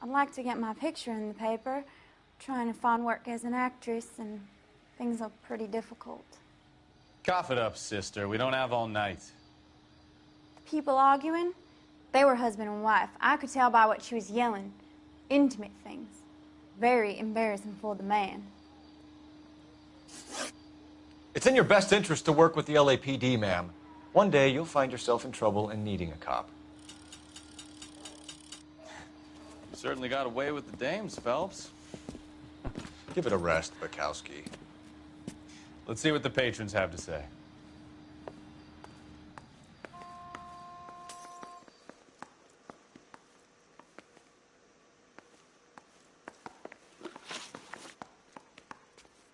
I'd like to get my picture in the paper. Trying to find work as an actress, and things are pretty difficult. Cough it up, sister. We don't have all night. The people arguing, they were husband and wife. I could tell by what she was yelling. Intimate things. Very embarrassing for the man. It's in your best interest to work with the LAPD, ma'am. One day you'll find yourself in trouble and needing a cop. You certainly got away with the dames, Phelps. Give it a rest, Bukowski. Let's see what the patrons have to say.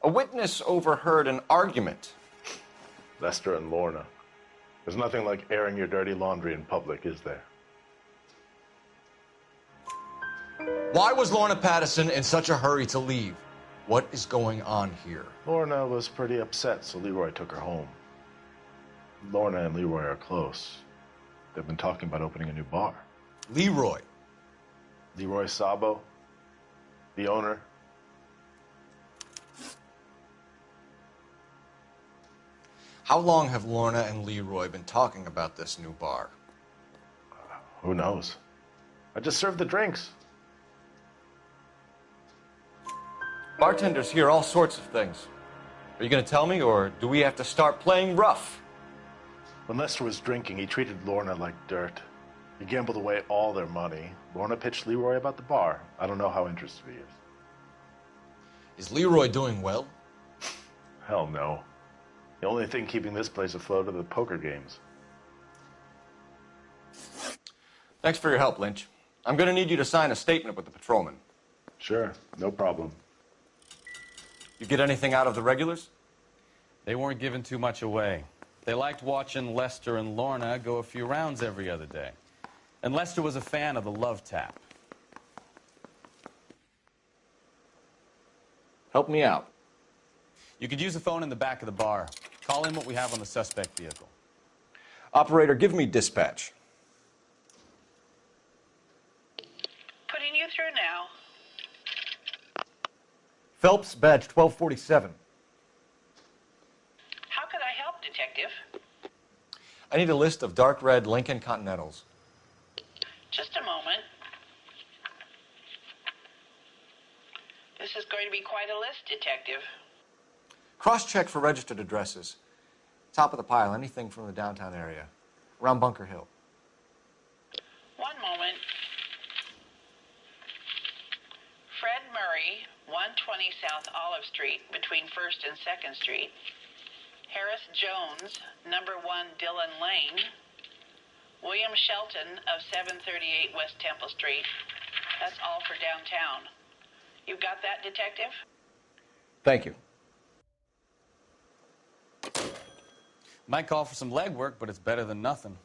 A witness overheard an argument. Lester and Lorna. There's nothing like airing your dirty laundry in public, is there? Why was Lorna Pattison in such a hurry to leave? What is going on here? Lorna was pretty upset, so Leroy took her home. Lorna and Leroy are close. They've been talking about opening a new bar. Leroy? Leroy Sabo, the owner. How long have Lorna and Leroy been talking about this new bar? Who knows? I just served the drinks. Bartenders hear all sorts of things. Are you going to tell me, or do we have to start playing rough? When Lester was drinking, he treated Lorna like dirt. He gambled away all their money. Lorna pitched Leroy about the bar. I don't know how interested he is. Is Leroy doing well? Hell no. The only thing keeping this place afloat are the poker games. Thanks for your help, Lynch. I'm going to need you to sign a statement with the patrolman. Sure, no problem. You get anything out of the regulars? They weren't giving too much away. They liked watching Lester and Lorna go a few rounds every other day. And Lester was a fan of the love tap. Help me out. You could use the phone in the back of the bar. Call in what we have on the suspect vehicle. Operator, give me dispatch. Putting you through now. Phelps, badge 1247. How could I help, Detective? I need a list of dark red Lincoln Continentals. Just a moment. The This is going to be quite a list, Detective. Cross-check for registered addresses. Top of the pile, anything from the downtown area. Around Bunker Hill. One moment. Fred Murray, 120 South Olive Street, between 1st and 2nd Street. Harris Jones, number 1 Dillon Lane. William Shelton of 738 West Temple Street. That's all for downtown. You got that, Detective? Thank you. Might call for some legwork, but it's better than nothing.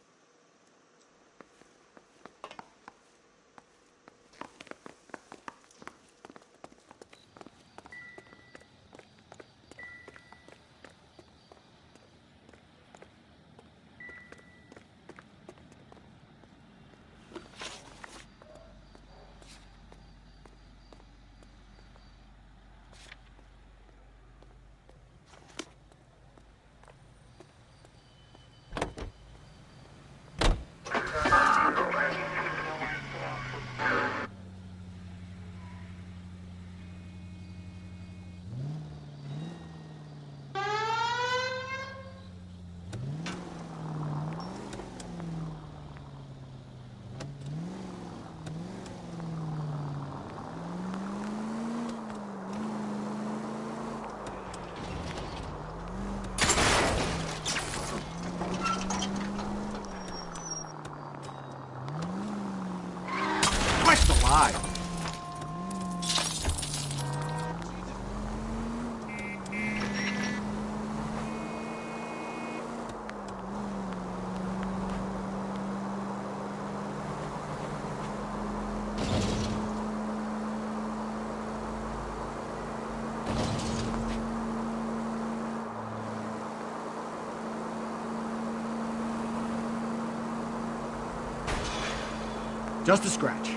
Christ alive! Just a scratch.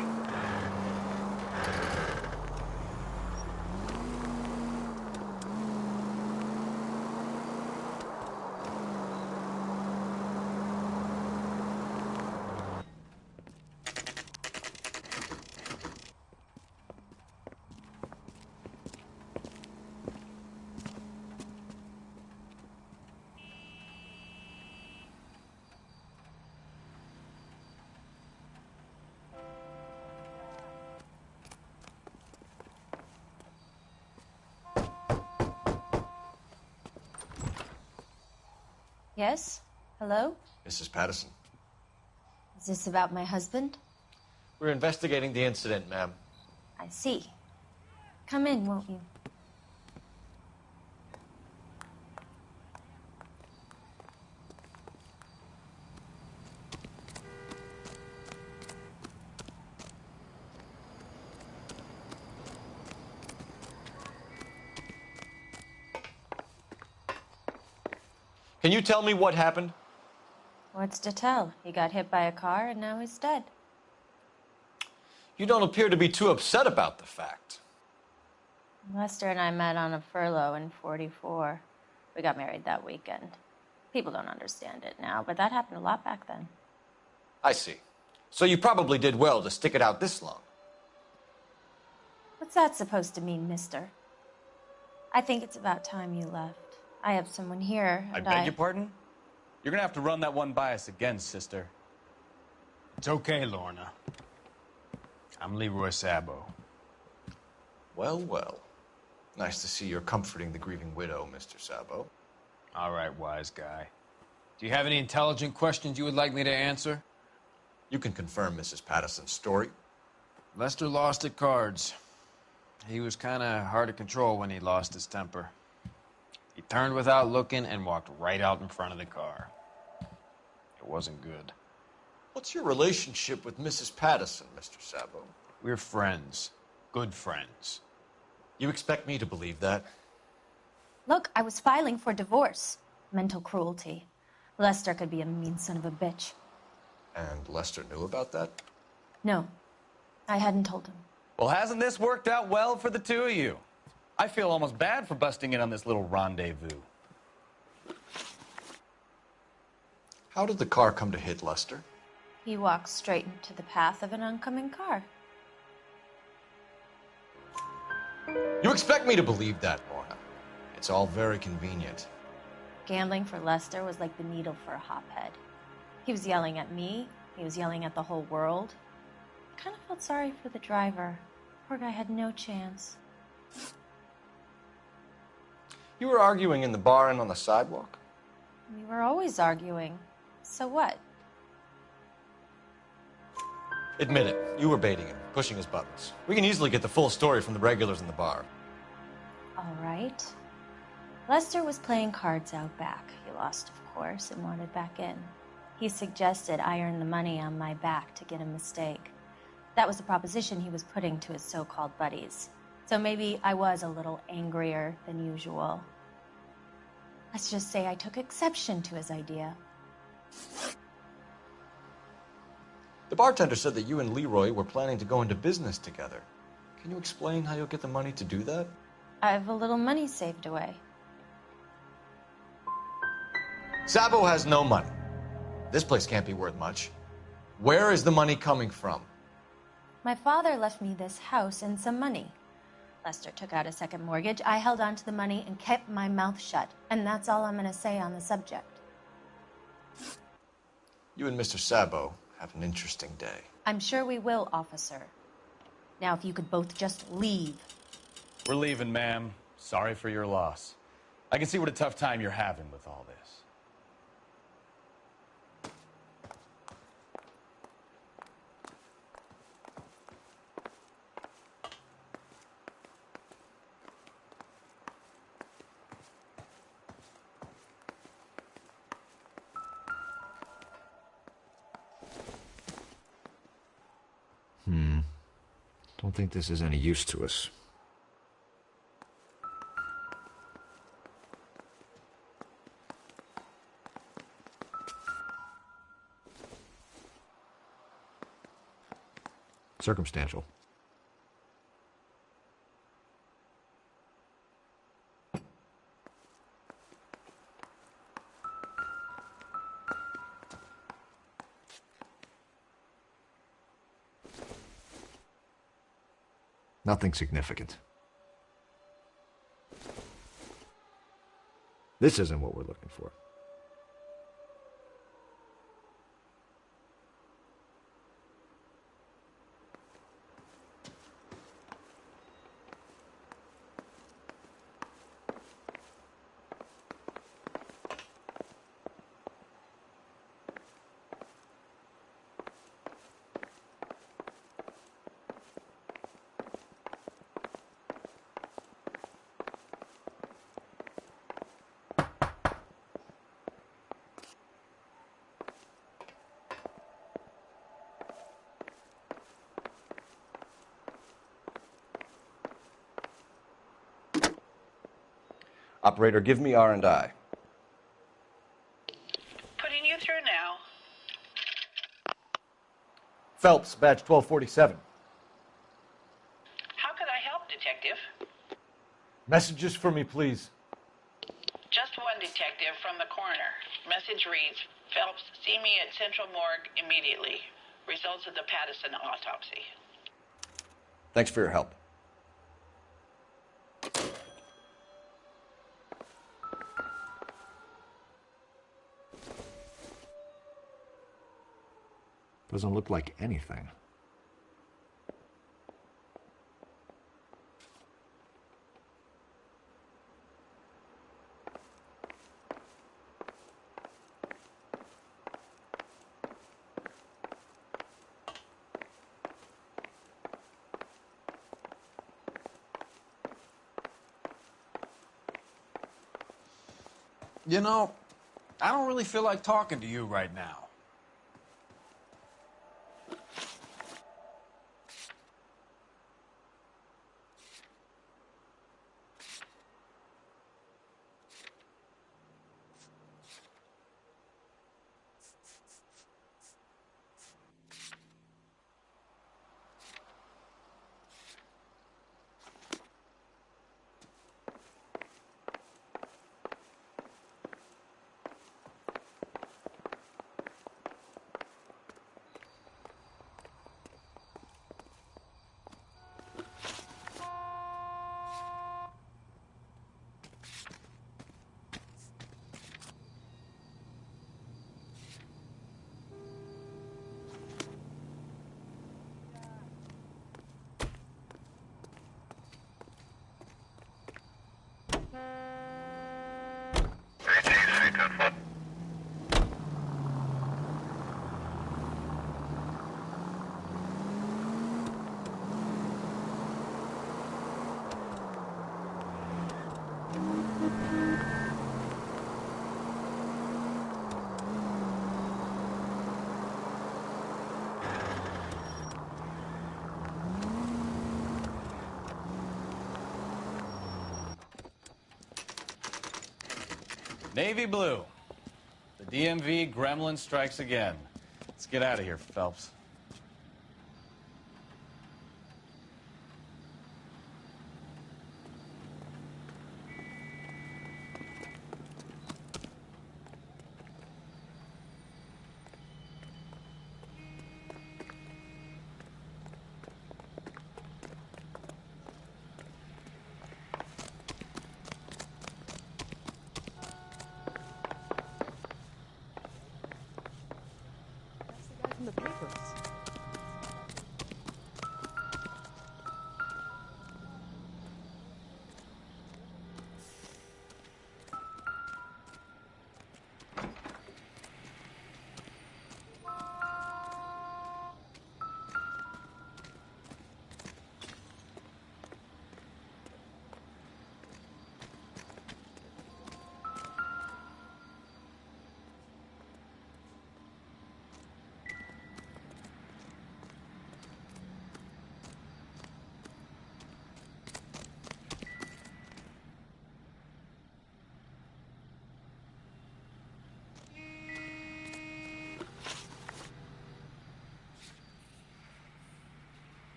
Yes? Hello? Mrs. Patterson. Is this about my husband? We're investigating the incident, ma'am. I see. Come in, won't you? Can you tell me what happened? What's to tell? He got hit by a car and now he's dead. You don't appear to be too upset about the fact. Lester and I met on a furlough in '44. We got married that weekend. People don't understand it now, but that happened a lot back then. I see. So you probably did well to stick it out this long. What's that supposed to mean, mister? I think it's about time you left. I have someone here, I and beg your pardon? You're gonna have to run that one by us again, sister. It's okay, Lorna. I'm Leroy Sabo. Well, well. Nice to see you're comforting the grieving widow, Mr. Sabo. All right, wise guy. Do you have any intelligent questions you would like me to answer? You can confirm Mrs. Patterson's story. Lester lost at cards. He was kind of hard to control when he lost his temper. He turned without looking and walked right out in front of the car. It wasn't good. What's your relationship with Mrs. Patterson, Mr. Sabo? We're friends. Good friends. You expect me to believe that? Look, I was filing for divorce. Mental cruelty. Lester could be a mean son of a bitch. And Lester knew about that? No, I hadn't told him. Well, hasn't this worked out well for the two of you? I feel almost bad for busting in on this little rendezvous. How did the car come to hit Lester? He walked straight into the path of an oncoming car. You expect me to believe that, Lorna. It's all very convenient. Gambling for Lester was like the needle for a hophead. He was yelling at me. He was yelling at the whole world. I kind of felt sorry for the driver. Poor guy had no chance. You were arguing in the bar and on the sidewalk? We were always arguing. So what? Admit it. You were baiting him, pushing his buttons. We can easily get the full story from the regulars in the bar. All right. Lester was playing cards out back. He lost, of course, and wanted back in. He suggested I earn the money on my back to get a mistake. That was the proposition he was putting to his so-called buddies. So maybe I was a little angrier than usual. Let's just say I took exception to his idea. The bartender said that you and Leroy were planning to go into business together. Can you explain how you'll get the money to do that? I have a little money saved away. Sabo has no money. This place can't be worth much. Where is the money coming from? My father left me this house and some money. Lester took out a second mortgage. I held on to the money and kept my mouth shut. And that's all I'm going to say on the subject. You and Mr. Sabo have an interesting day. I'm sure we will, officer. Now, if you could both just leave. We're leaving, ma'am. Sorry for your loss. I can see what a tough time you're having with all this. Don't think this is any use to us. Circumstantial. Nothing significant. This isn't what we're looking for. Operator, give me R&I. Putting you through now. Phelps, badge 1247. How could I help, Detective? Messages for me, please. Just one detective from the coroner. Message reads, Phelps, see me at Central Morgue immediately. Results of the Pattison autopsy. Thanks for your help. Doesn't look like anything. You know, I don't really feel like talking to you right now. Navy blue. The DMV gremlin strikes again. Let's get out of here, Phelps. From the papers.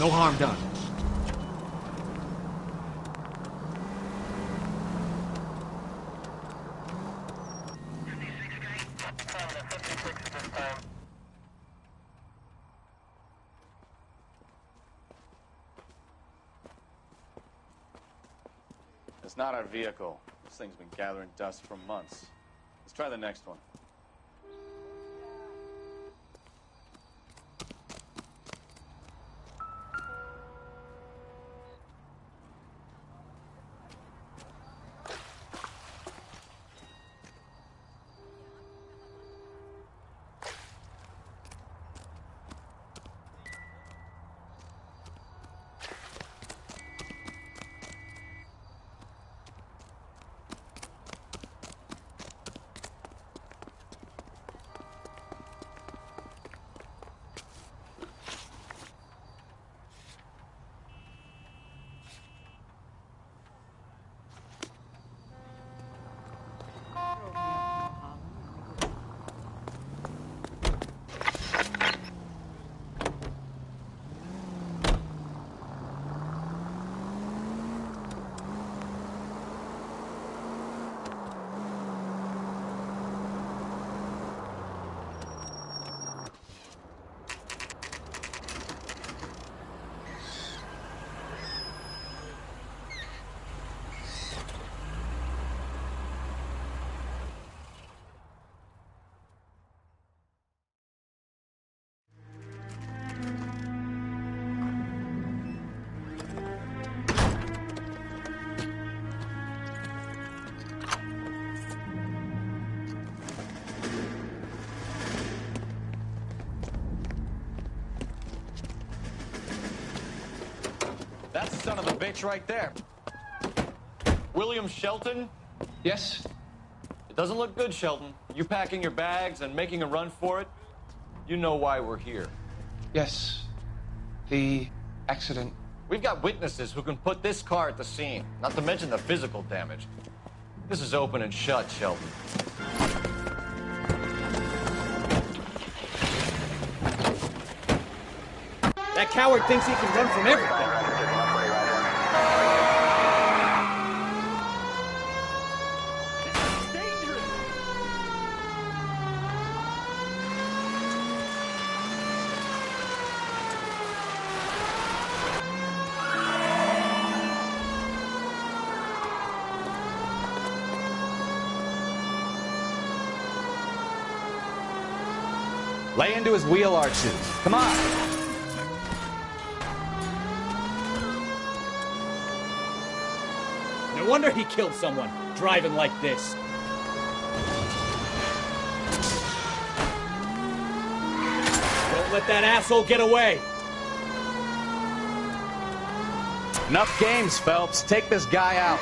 No harm done. It's not our vehicle. This thing's been gathering dust for months. Let's try the next one. That's the son of a bitch right there. William Shelton? Yes? It doesn't look good, Shelton. You packing your bags and making a run for it? You know why we're here. Yes. The accident. We've got witnesses who can put this car at the scene, not to mention the physical damage. This is open and shut, Shelton. That coward thinks he can run from everything. Lay into his wheel arches. Come on. No wonder he killed someone, driving like this. Don't let that asshole get away. Enough games, Phelps. Take this guy out.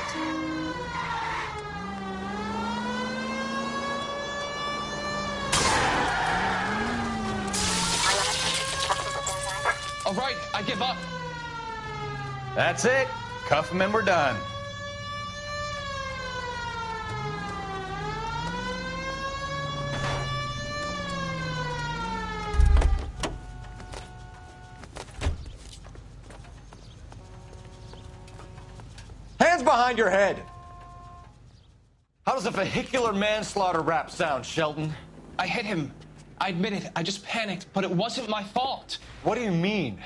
All right, I give up. That's it. Cuff him and we're done. Hands behind your head! How does a vehicular manslaughter rap sound, Shelton? I hit him. I admit it. I just panicked, but it wasn't my fault. What do you mean?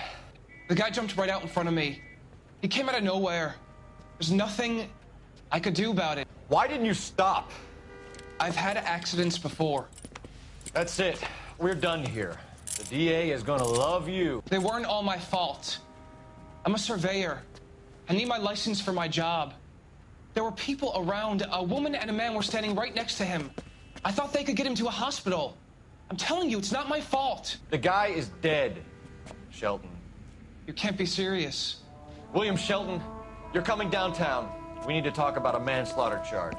The guy jumped right out in front of me. He came out of nowhere. There's nothing I could do about it. Why didn't you stop? I've had accidents before. That's it. We're done here. The DA is gonna love you. They weren't all my fault. I'm a surveyor. I need my license for my job. There were people around. A woman and a man were standing right next to him. I thought they could get him to a hospital. I'm telling you, it's not my fault. The guy is dead, Shelton. You can't be serious. William Shelton, you're coming downtown. We need to talk about a manslaughter charge.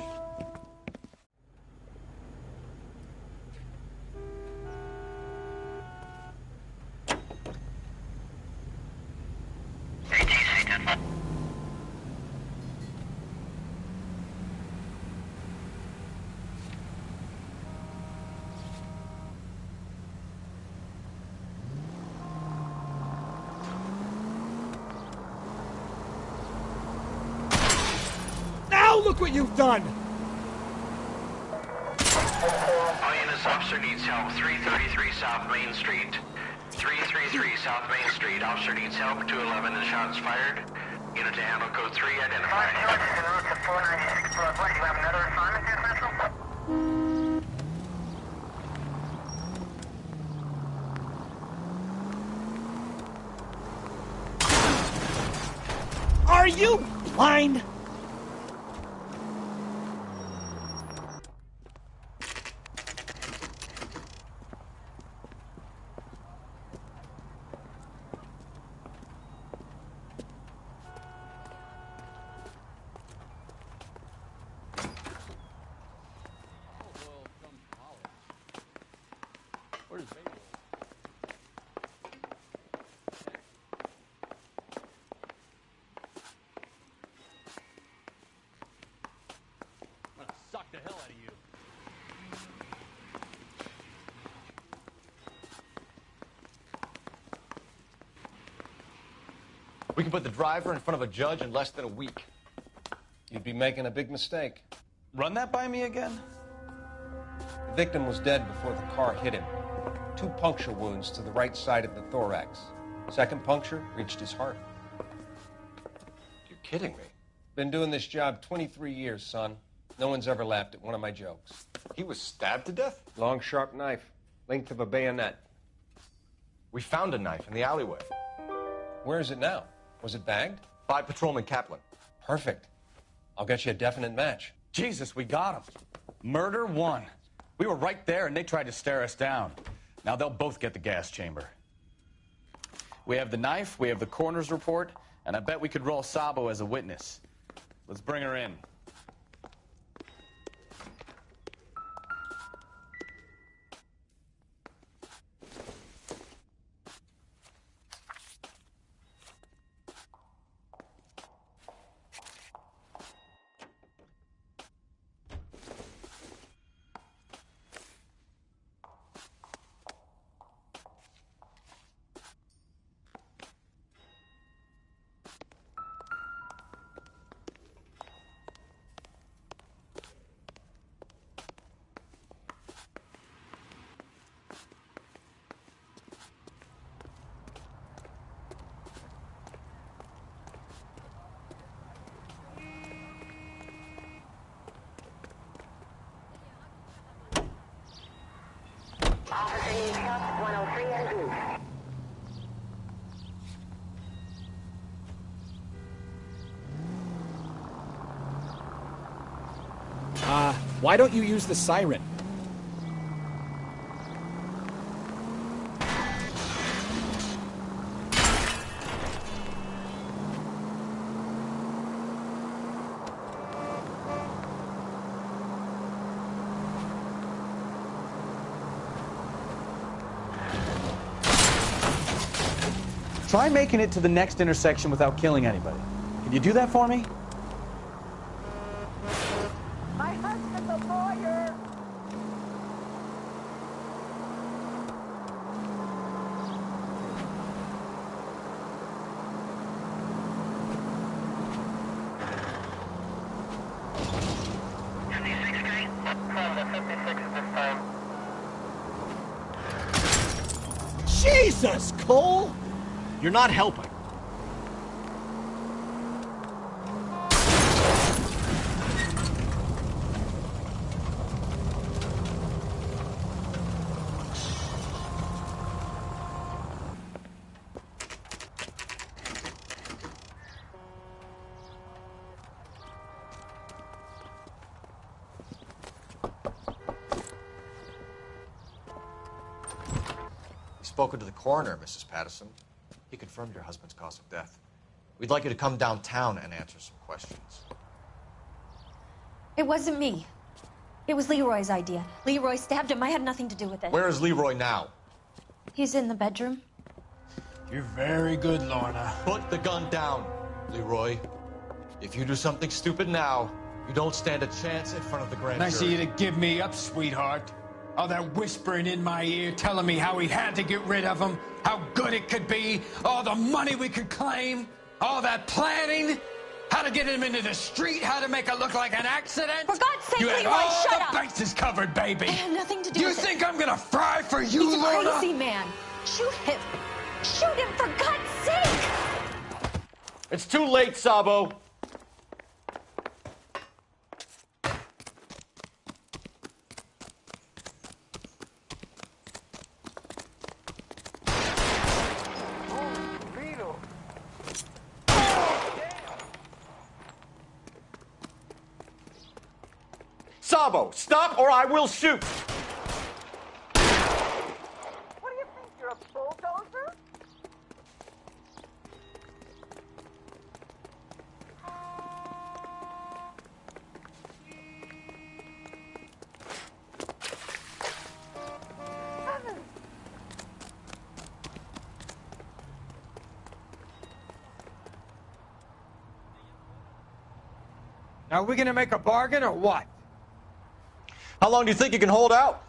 Look what you've done! INS officer needs help. 333 South Main Street. 333 South Main Street. Officer needs help. 211 and shots fired. Unit to handle code 3 identified. You have another assignment here, Central? Are you blind? Suck the hell out of you. We can put the driver in front of a judge in less than a week. You'd be making a big mistake. Run that by me again? The victim was dead before the car hit him. 2 puncture wounds to the right side of the thorax. Second puncture reached his heart. You're kidding me. Been doing this job 23 years, son. No one's ever laughed at one of my jokes. He was stabbed to death? Long, sharp knife. Length of a bayonet. We found a knife in the alleyway. Where is it now? Was it bagged? By Patrolman Kaplan. Perfect. I'll get you a definite match. Jesus, we got him. Murder 1. We were right there and they tried to stare us down. Now they'll both get the gas chamber. We have the knife, we have the coroner's report, and I bet we could roll Sabo as a witness. Let's bring her in. Why don't you use the siren? Try making it to the next intersection without killing anybody. Can you do that for me? My husband's a lawyer. Jesus, Cole! You're not helping. Spoken to the coroner, Mrs. Patterson. He confirmed your husband's cause of death. We'd like you to come downtown and answer some questions. It wasn't me. It was Leroy's idea. Leroy stabbed him. I had nothing to do with it. Where is Leroy now? He's in the bedroom. You're very good, Lorna. Put the gun down, Leroy. If you do something stupid now, you don't stand a chance in front of the grand jury. Nice of you to give me up, sweetheart. All that whispering in my ear, telling me how we had to get rid of him, how good it could be, all the money we could claim, all that planning, how to get him into the street, how to make it look like an accident. For God's sake, you had Leroy, all shut the up. bases covered, baby. I had nothing to do you with it. You think I'm gonna fry for you, He's a Lorna? crazy man. Shoot him. Shoot him, for God's sake. It's too late, Sabo. Sabo, stop or I will shoot! What do you think, you're a bulldozer? Now, are we gonna make a bargain or what? How long do you think you can hold out?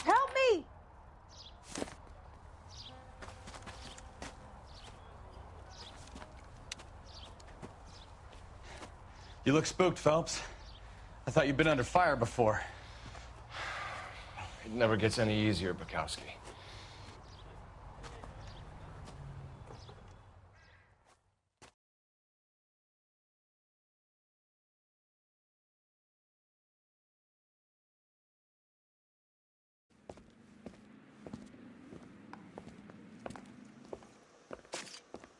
Help me! You look spooked, Phelps. I thought you'd been under fire before. It never gets any easier, Bukowski.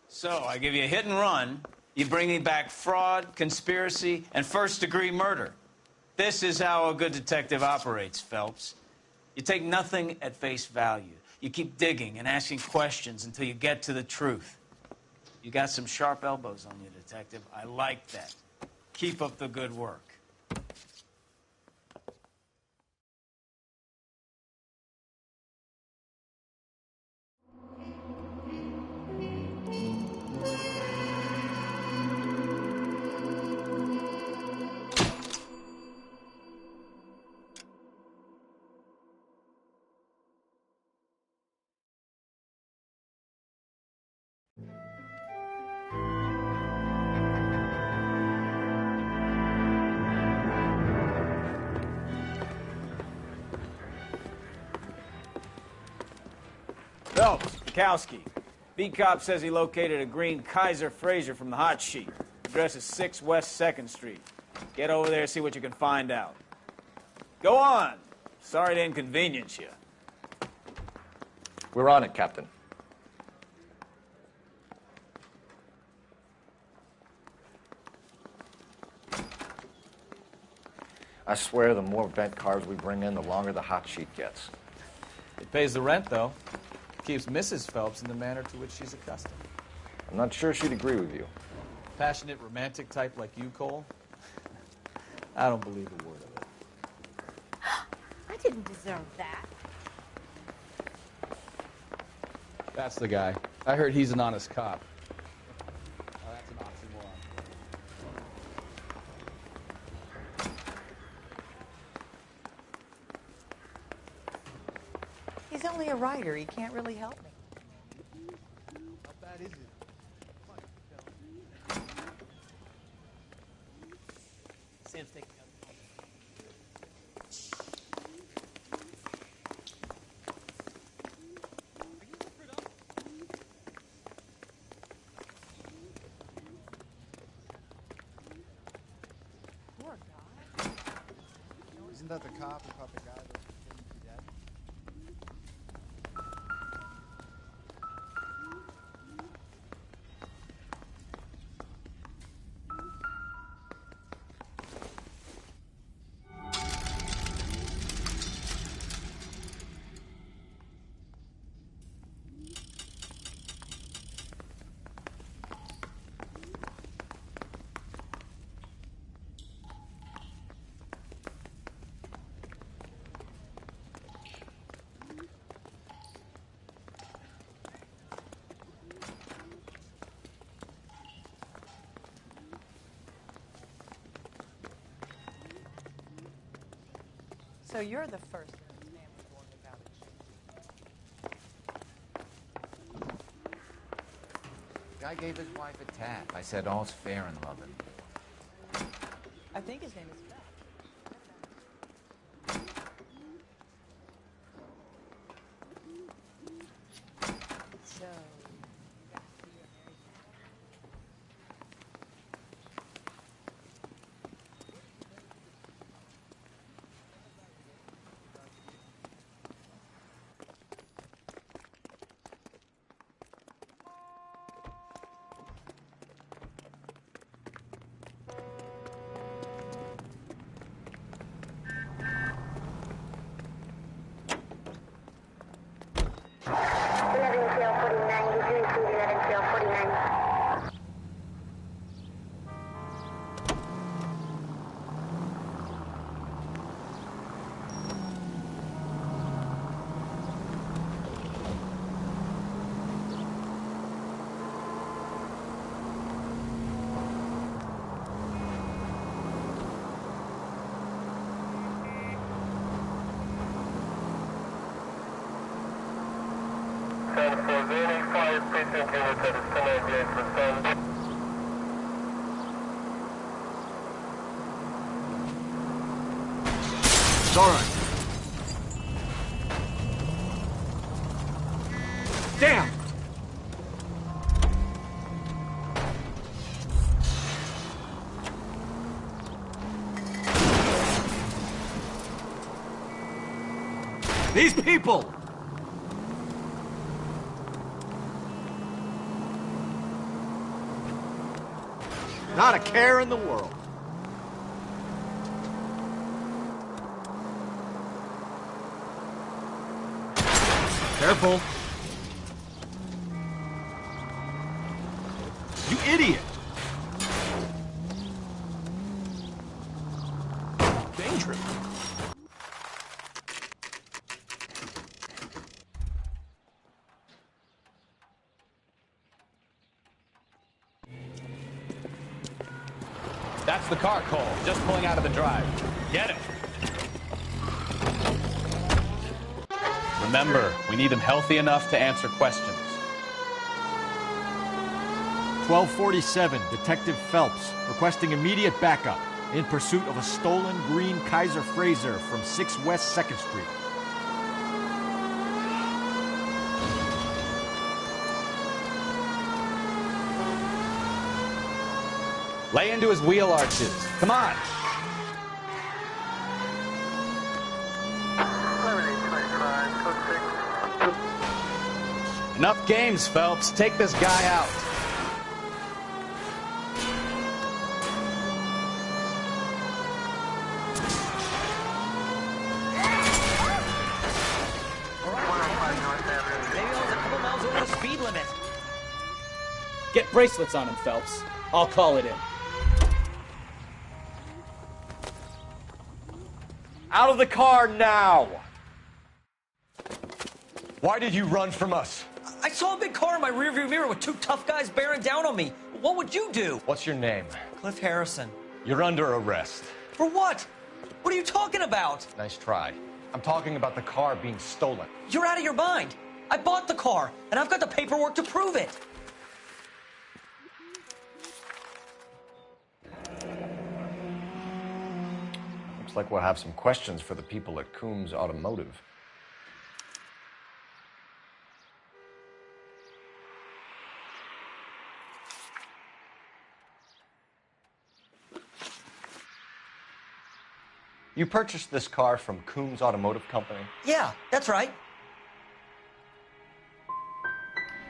So, I give you a hit and run. You bring me back fraud, conspiracy, and first-degree murder. This is how a good detective operates, Phelps. You take nothing at face value. You keep digging and asking questions until you get to the truth. You got some sharp elbows on you, detective. I like that. Keep up the good work. Phelps, Bukowski. Beat cop says he located a green Kaiser Fraser from the hot sheet. Address is 6 West 2nd Street. Get over there, see what you can find out. Go on. Sorry to inconvenience you. We're on it, Captain. I swear the more bent cars we bring in, the longer the hot sheet gets. It pays the rent, though. Keeps Mrs. Phelps in the manner to which she's accustomed. I'm not sure she'd agree with you. Passionate, romantic type like you, Cole? I don't believe a word of it. I didn't deserve that. That's the guy. I heard he's an honest cop. Oh, that's an oxymoron. He's only a writer. He can't really help me. How bad is it? Sam's taking out. Poor guy. Isn't that the cop who caught the guy that was pretending to be dead? So you're the first in his family born without a chin. Guy gave his wife a tap. I said all's fair in loving. I think his name is Beth. So, It's all right. Damn! These people! Not a care in the world. Careful. You idiot! Dangerous. That's the car, Cole. Just pulling out of the drive. Get it. Remember, we need him healthy enough to answer questions. 1247, Detective Phelps, requesting immediate backup in pursuit of a stolen green Kaiser Frazer from 6 West 2nd Street. Lay into his wheel arches. Come on. Enough games, Phelps. Take this guy out. Get bracelets on him, Phelps. I'll call it in. Out of the car now! Why did you run from us? I saw a big car in my rearview mirror with two tough guys bearing down on me. What would you do? What's your name? Cliff Harrison. You're under arrest. For what? What are you talking about? Nice try. I'm talking about the car being stolen. You're out of your mind. I bought the car, and I've got the paperwork to prove it. Looks like we'll have some questions for the people at Coombs Automotive. You purchased this car from Coombs Automotive Company? Yeah, that's right.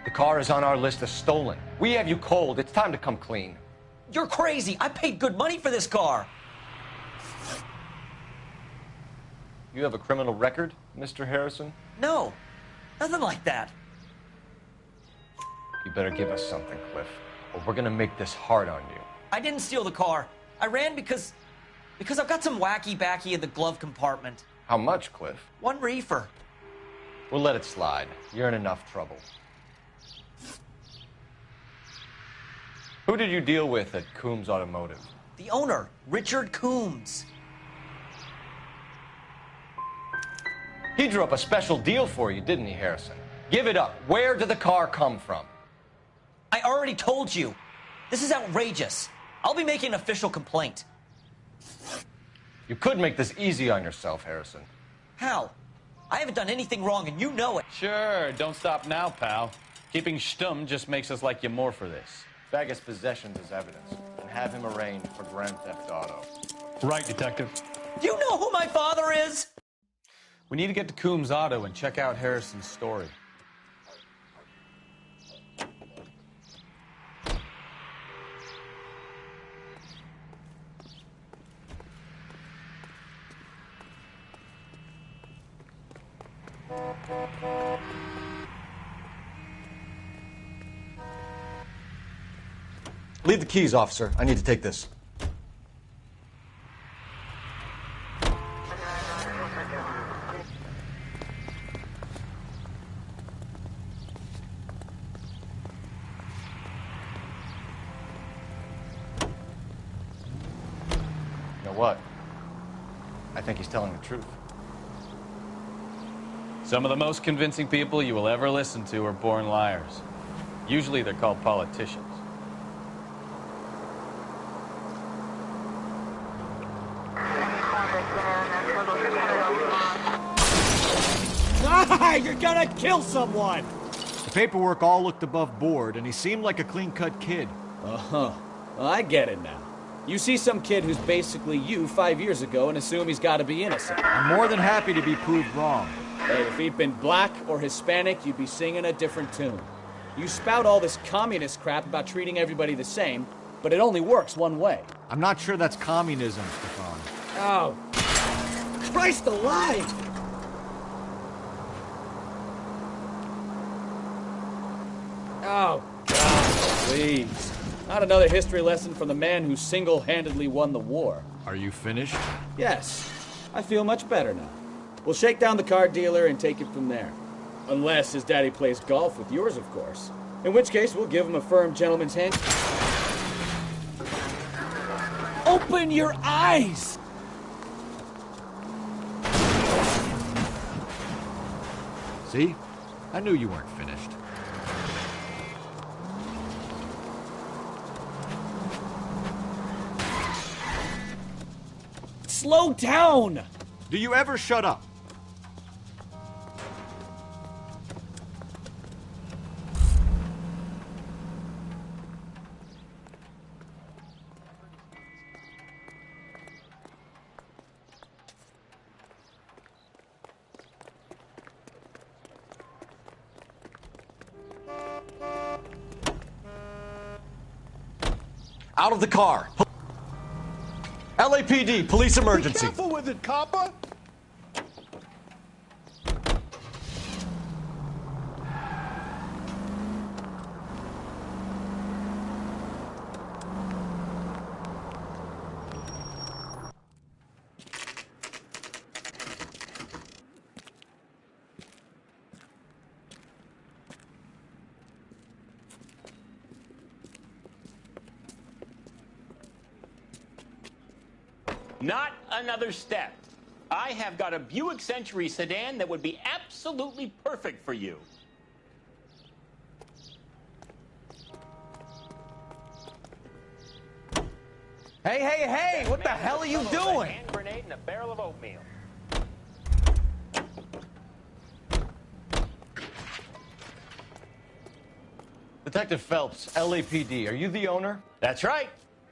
The car is on our list as stolen. We have you cold. It's time to come clean. You're crazy. I paid good money for this car. You have a criminal record, Mr. Harrison? No, nothing like that. You better give us something, Cliff, or we're gonna make this hard on you. I didn't steal the car. I ran because I've got some wacky backy in the glove compartment. How much, Cliff? 1 reefer. We'll let it slide. You're in enough trouble. Who did you deal with at Coombs Automotive? The owner, Richard Coombs. He drew up a special deal for you, didn't he, Harrison? Give it up. Where did the car come from? I already told you. This is outrageous. I'll be making an official complaint. You could make this easy on yourself, Harrison. How? I haven't done anything wrong, and you know it. Sure, don't stop now, pal. Keeping stum just makes us like you more for this. Bag his possessions as evidence, and have him arraigned for Grand Theft Auto. Right, Detective. Do you know who my father is? We need to get to Coombs Auto and check out Harrison's story. Leave the keys, officer. I need to take this. You know what? I think he's telling the truth. Some of the most convincing people you will ever listen to are born liars. Usually they're called politicians. Ah, you're gonna kill someone! The paperwork all looked above board, and he seemed like a clean-cut kid. Uh-huh. Well, I get it now. You see some kid who's basically you 5 years ago and assume he's got to be innocent. I'm more than happy to be proved wrong. Hey, if he'd been black or Hispanic, you'd be singing a different tune. You spout all this communist crap about treating everybody the same, but it only works one way. I'm not sure that's communism, Stefan. Oh, Christ alive! Oh, God, please. Not another history lesson from the man who single-handedly won the war. Are you finished? Yes. I feel much better now. We'll shake down the car dealer and take it from there. Unless his daddy plays golf with yours, of course. In which case, we'll give him a firm gentleman's hand. Open your eyes! See? I knew you weren't finished. Slow down! Do you ever shut up? Out of the car. LAPD, police emergency. Be careful with it, copper. Not another step. I have got a Buick Century sedan that would be absolutely perfect for you. Hey, hey, hey! What the hell are you doing? A hand grenade and a barrel of oatmeal. Detective Phelps, LAPD, are you the owner? That's right.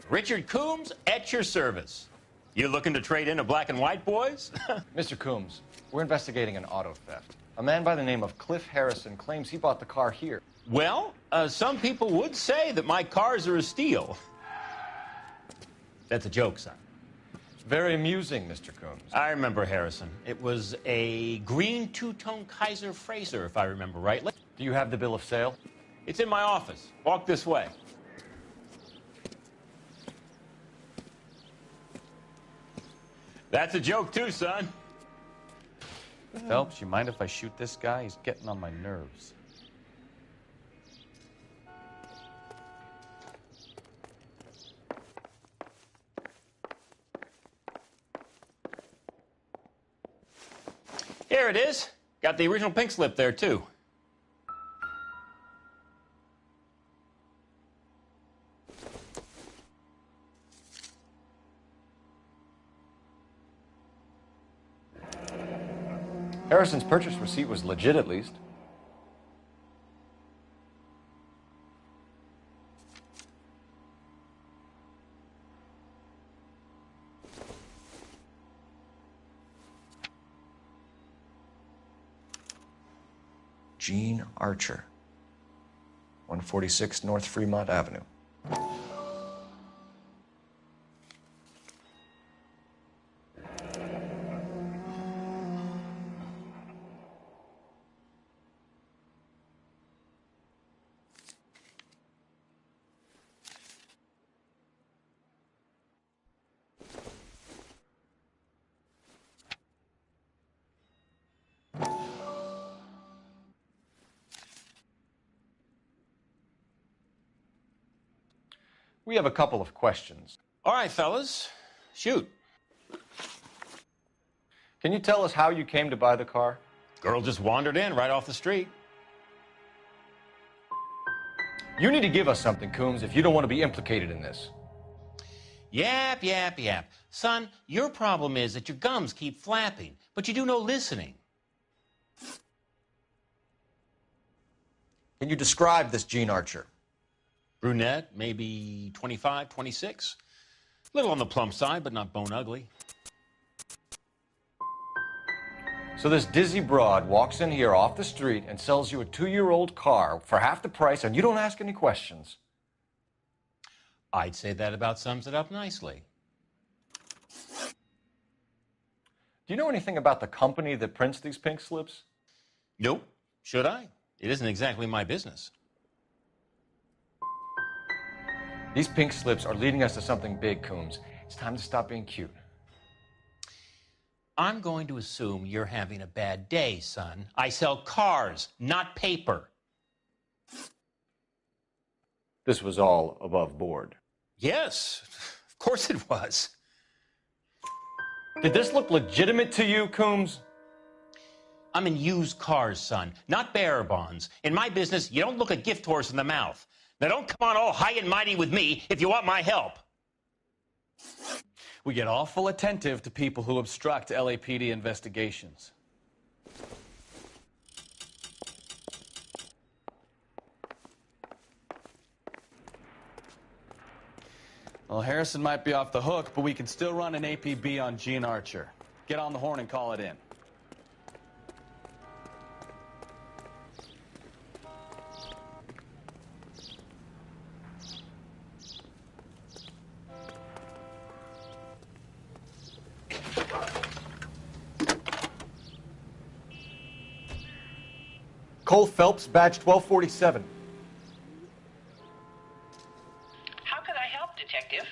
Richard Coombs at your service. You looking to trade in a black and white, boys? Mr. Coombs, we're investigating an auto theft. A man by the name of Cliff Harrison claims he bought the car here. Well, some people would say that my cars are a steal. That's a joke, son. It's very amusing, Mr. Coombs. I remember Harrison. It was a green two-tone Kaiser Frazer, if I remember rightly. Do you have the bill of sale? It's in my office. Walk this way. That's a joke, too, son. Phelps, you mind if I shoot this guy? He's getting on my nerves. Here it is. Got the original pink slip there, too. Harrison's purchase receipt was legit, at least. Gene Archer, 146 North Fremont Avenue. We have a couple of questions. All right, fellas. Shoot. Can you tell us how you came to buy the car? Girl just wandered in right off the street. You need to give us something, Coombs, if you don't want to be implicated in this. Yap, yap, yap. Son, your problem is that your gums keep flapping, but you do no listening. Can you describe this Gene Archer? Brunette, maybe 25, 26. Little on the plump side, but not bone ugly. So this dizzy broad walks in here off the street and sells you a 2-year-old car for half the price, and you don't ask any questions. I'd say that about sums it up nicely. Do you know anything about the company that prints these pink slips? Nope. Should I? It isn't exactly my business. These pink slips are leading us to something big, Coombs. It's time to stop being cute. I'm going to assume you're having a bad day, son. I sell cars, not paper. This was all above board. Yes, of course it was. Did this look legitimate to you, Coombs? I'm in used cars, son, not bearer bonds. In my business, you don't look a gift horse in the mouth. Now, don't come on all high and mighty with me if you want my help. We get awful attentive to people who obstruct LAPD investigations. Well, Harrison might be off the hook, but we can still run an APB on Gene Archer. Get on the horn and call it in. Cole Phelps, badge 1247. How could I help, Detective?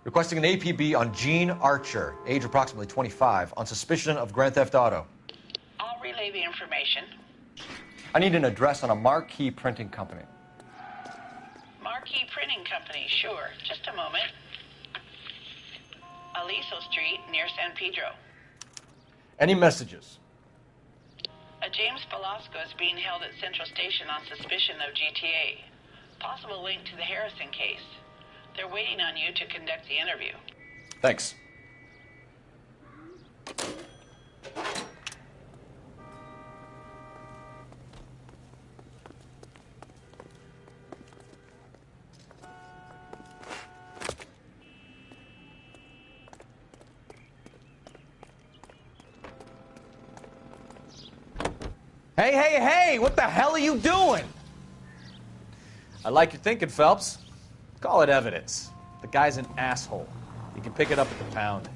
Requesting an APB on Gene Archer, age approximately 25, on suspicion of grand theft auto. I'll relay the information. I need an address on a Marquee Printing Company. Marquee Printing Company, sure. Just a moment. Aliso Street near San Pedro. Any messages? A James Velasco is being held at Central Station on suspicion of GTA. Possible link to the Harrison case. They're waiting on you to conduct the interview. Thanks. Hey, hey, hey! What the hell are you doing? I like your thinking, Phelps. Call it evidence. The guy's an asshole. You can pick it up at the pound.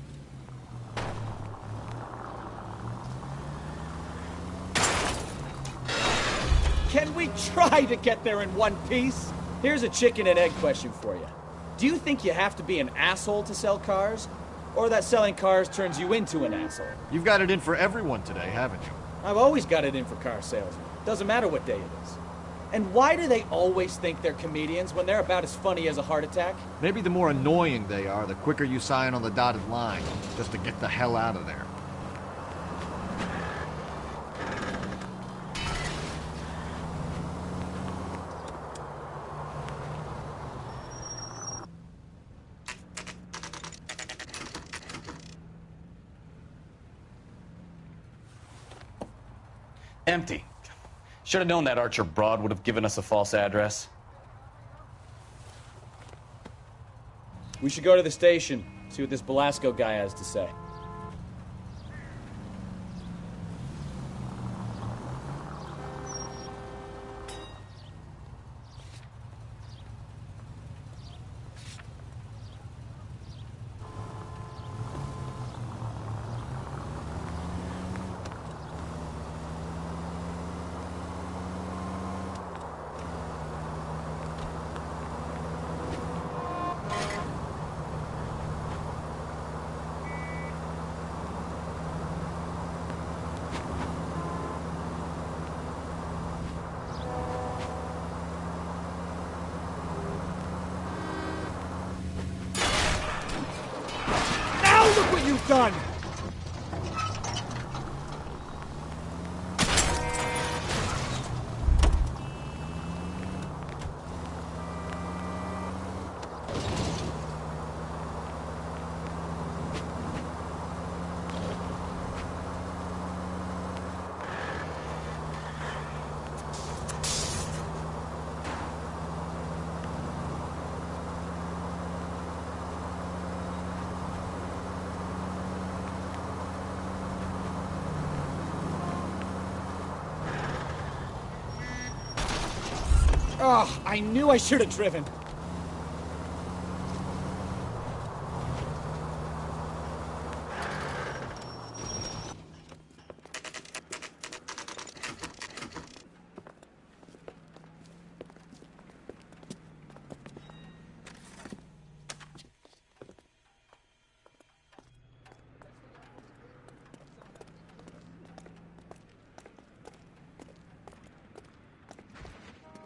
Can we try to get there in one piece? Here's a chicken and egg question for you. Do you think you have to be an asshole to sell cars? Or that selling cars turns you into an asshole? You've got it in for everyone today, haven't you? I've always got it in for car salesmen. Doesn't matter what day it is. And why do they always think they're comedians when they're about as funny as a heart attack? Maybe the more annoying they are, the quicker you sign on the dotted line, just to get the hell out of there. Empty. Should have known that Archer broad would have given us a false address. We should go to the station, see what this Velasco guy has to say. Look what you've done! Oh, I knew I should have driven.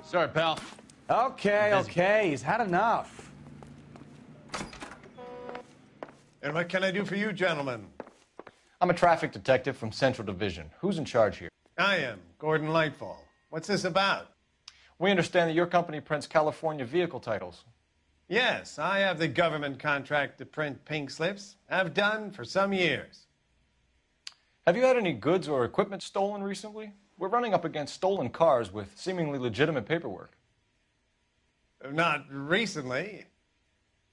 Sorry, pal. Okay, he's had enough. And what can I do for you, gentlemen? I'm a traffic detective from Central Division. Who's in charge here? I am, Gordon Lightfall. What's this about? We understand that your company prints California vehicle titles. Yes, I have the government contract to print pink slips. I've done for some years. Have you had any goods or equipment stolen recently? We're running up against stolen cars with seemingly legitimate paperwork. Not recently.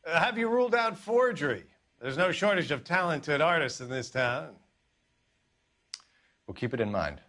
Have you ruled out forgery? There's no shortage of talented artists in this town. We'll keep it in mind.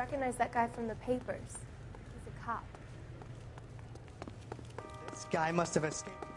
recognize that guy from the papers. He's a cop. This guy must have escaped.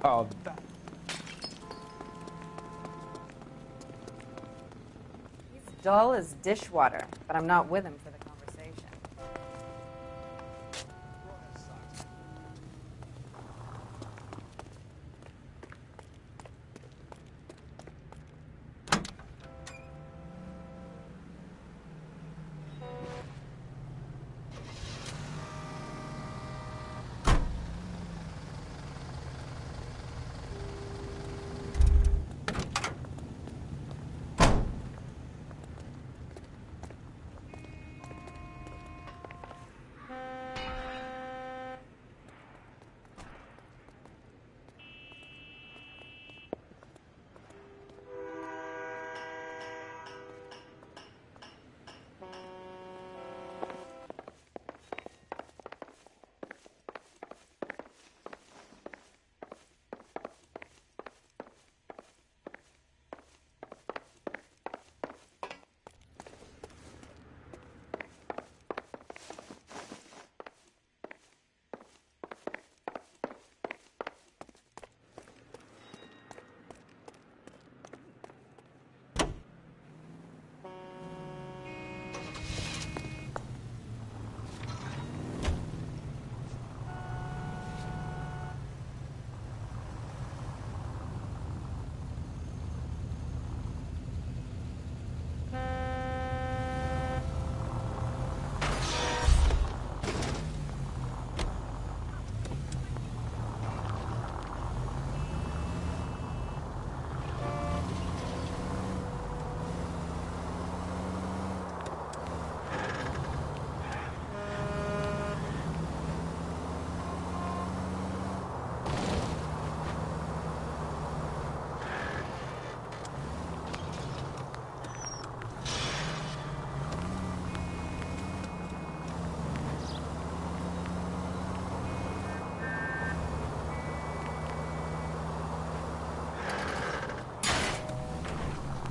Oh, He's dull as dishwater, but I'm not with him for the conversation.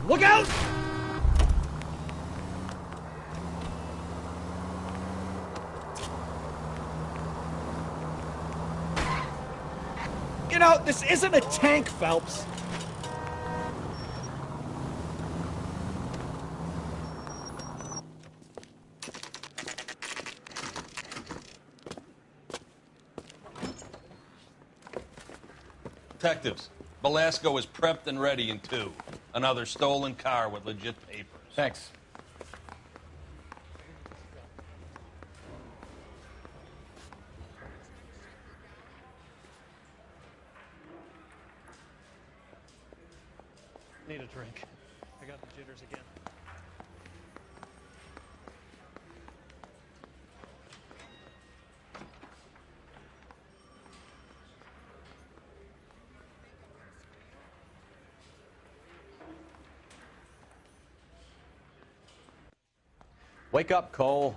Look out! You know, this isn't a tank, Phelps. Detectives, Belasco is prepped and ready in 2. Another stolen car with legit papers. Thanks. Need a drink. I got the jitters again. Wake up, Cole.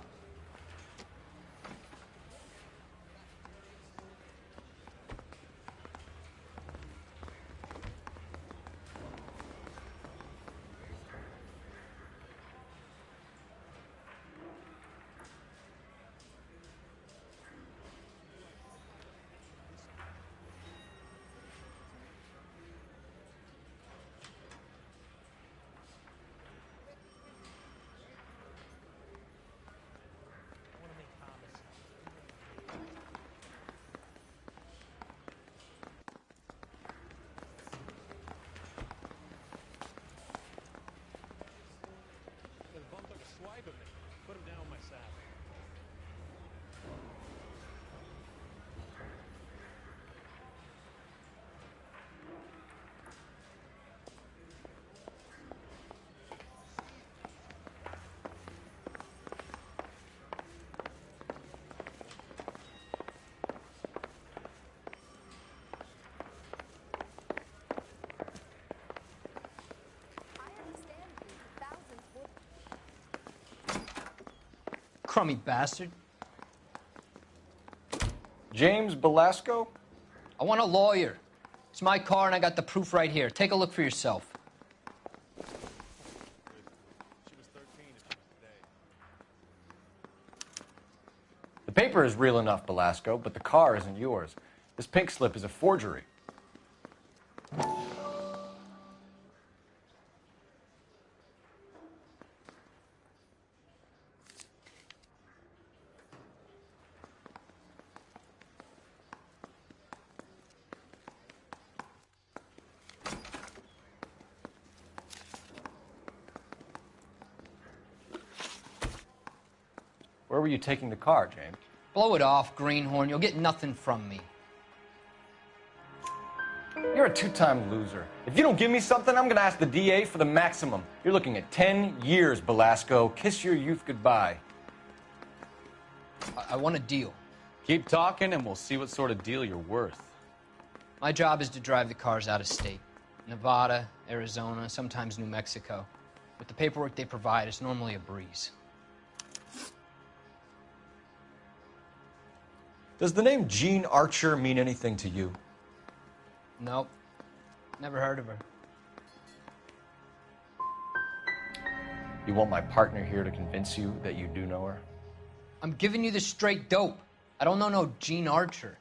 from me, bastard. James Belasco? I want a lawyer. It's my car, and I got the proof right here. Take a look for yourself. The paper is real enough, Belasco, but the car isn't yours. This pink slip is a forgery. Where were you taking the car, James? Blow it off, greenhorn. You'll get nothing from me. You're a two-time loser. If you don't give me something, I'm going to ask the DA for the maximum. You're looking at 10 years, Belasco. Kiss your youth goodbye. I want a deal. Keep talking and we'll see what sort of deal you're worth. My job is to drive the cars out of state. Nevada, Arizona, sometimes New Mexico. With the paperwork they provide, it's normally a breeze. Does the name Jean Archer mean anything to you? Nope. Never heard of her. You want my partner here to convince you that you do know her? I'm giving you the straight dope. I don't know no Jean Archer.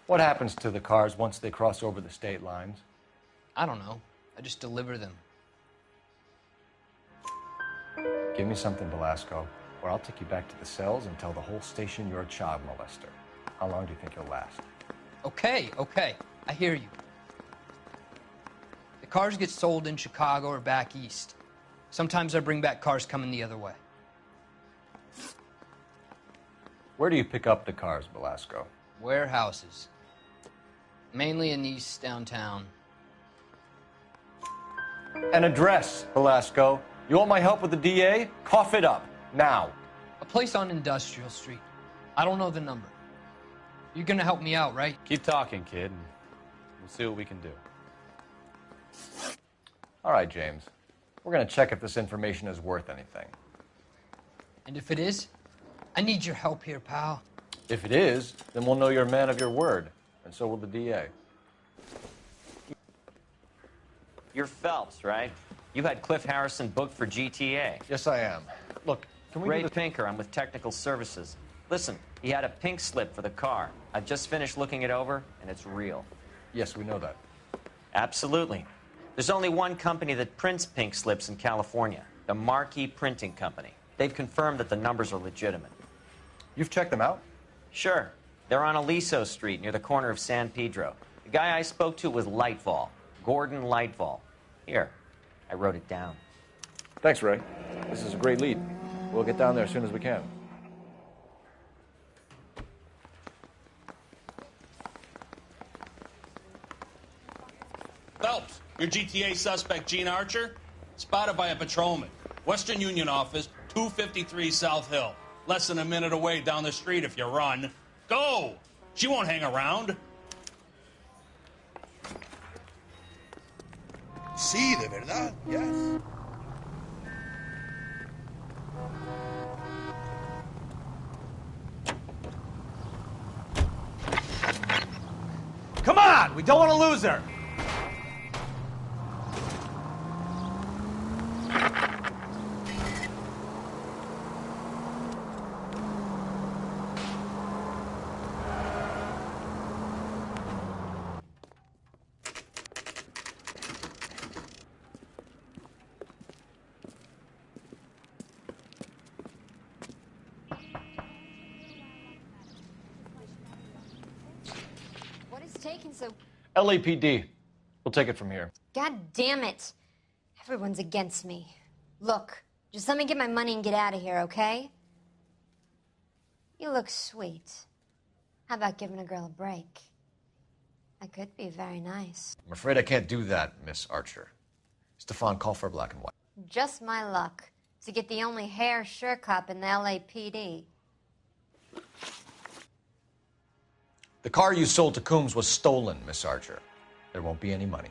What happens to the cars once they cross over the state lines? I don't know. I just deliver them. Give me something, Belasco, or I'll take you back to the cells and tell the whole station you're a child molester. How long do you think you'll last? Okay. I hear you. The cars get sold in Chicago or back east. Sometimes I bring back cars coming the other way. Where do you pick up the cars, Belasco? Warehouses. Mainly in East downtown. An address, Belasco. You want my help with the DA? Cough it up, now. A place on Industrial Street. I don't know the number. You're gonna help me out, right? Keep talking, kid, and we'll see what we can do. All right, James. We're going to check if this information is worth anything. And if it is, I need your help here, pal. If it is, then we'll know you're a man of your word, and so will the DA. You're Phelps, right? You had Cliff Harrison booked for GTA. Yes, I am. Look, can we Ray Pinker, I'm with Technical Services. Listen, he had a pink slip for the car. I've just finished looking it over, and it's real. Yes, we know that. Absolutely. There's only one company that prints pink slips in California, the Marquee Printing Company. They've confirmed that the numbers are legitimate. You've checked them out? Sure. They're on Aliso Street near the corner of San Pedro. The guy I spoke to was Lightfall, Gordon Lightfall. Here, I wrote it down. Thanks, Ray. This is a great lead. We'll get down there as soon as we can. Phelps, your GTA suspect, Jean Archer, spotted by a patrolman. Western Union office, 253 South Hill. Less than a minute away down the street if you run. Go! She won't hang around. Sí, de verdad, yes. Come on! We don't want to lose her! Taking so... LAPD. We'll take it from here. God damn it. Everyone's against me. Look, just let me get my money and get out of here, okay? You look sweet. How about giving a girl a break? I could be very nice. I'm afraid I can't do that, Miss Archer. Stefan, call for black and white. Just my luck to get the only hair sure cop in the LAPD. The car you sold to Coombs was stolen, Miss Archer. There won't be any money.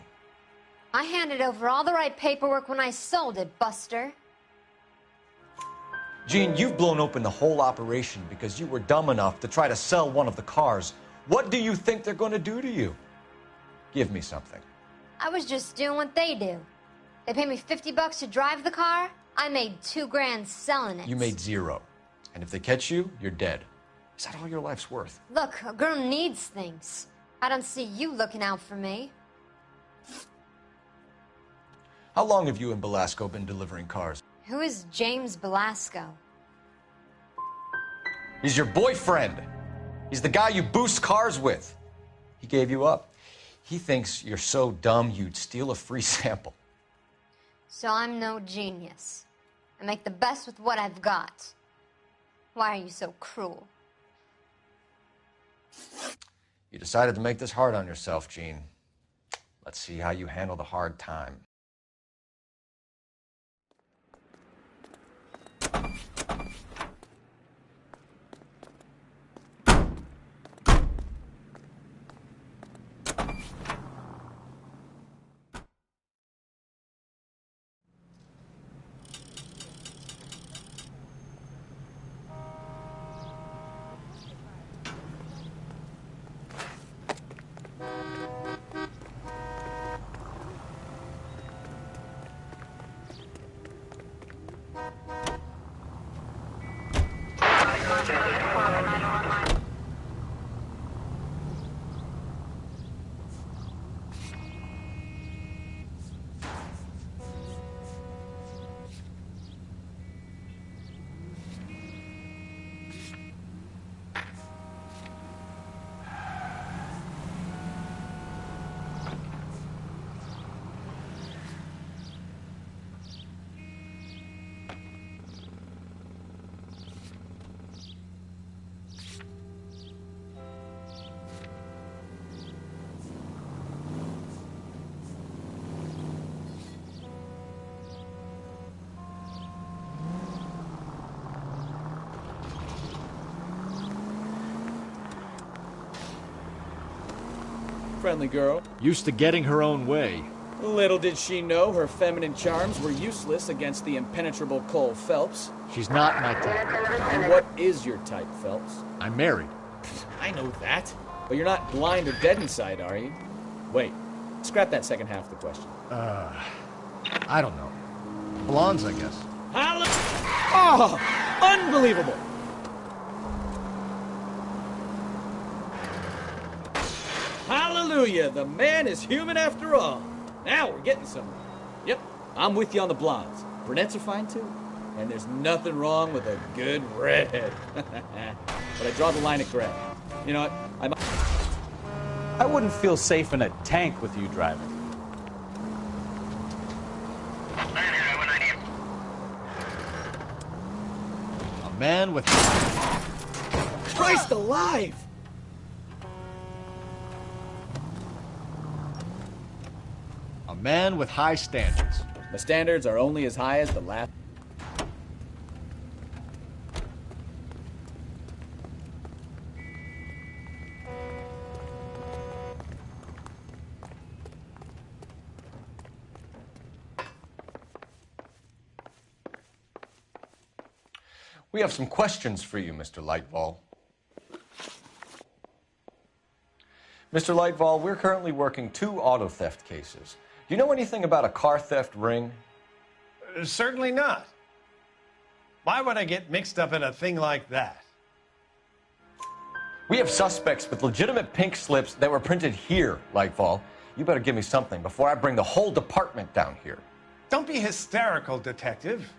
I handed over all the right paperwork when I sold it, Buster. Gene, you've blown open the whole operation because you were dumb enough to try to sell one of the cars. What do you think they're going to do to you? Give me something. I was just doing what they do. They pay me $50 to drive the car. I made $2 grand selling it. You made 0. And if they catch you, you're dead. Is that all your life's worth? Look, a girl needs things. I don't see you looking out for me. How long have you and Belasco been delivering cars? Who is James Belasco? He's your boyfriend. He's the guy you boost cars with. He gave you up. He thinks you're so dumb you'd steal a free sample. So I'm no genius. I make the best with what I've got. Why are you so cruel? You decided to make this hard on yourself, Gene. Let's see how you handle the hard time. Friendly girl. Used to getting her own way. Little did she know her feminine charms were useless against the impenetrable Cole Phelps. She's not my type. And what is your type, Phelps? I'm married. I know that. But you're not blind or dead inside, are you? Wait. Scrap that second half of the question. I don't know. Blondes, I guess. Oh! Unbelievable! Hallelujah! The man is human after all. Now we're getting somewhere. Yep, I'm with you on the blondes. Brunettes are fine too. And there's nothing wrong with a good redhead. But I draw the line at gray. You know what? I wouldn't feel safe in a tank with you driving. A man with... Christ alive! A man with high standards. The standards are only as high as the last... We have some questions for you, Mr. Lightval. Mr. Lightval, we're currently working 2 auto theft cases. Do you know anything about a car theft ring? Certainly not. Why would I get mixed up in a thing like that? We have suspects with legitimate pink slips that were printed here, Lightval. You better give me something before I bring the whole department down here. Don't be hysterical, Detective.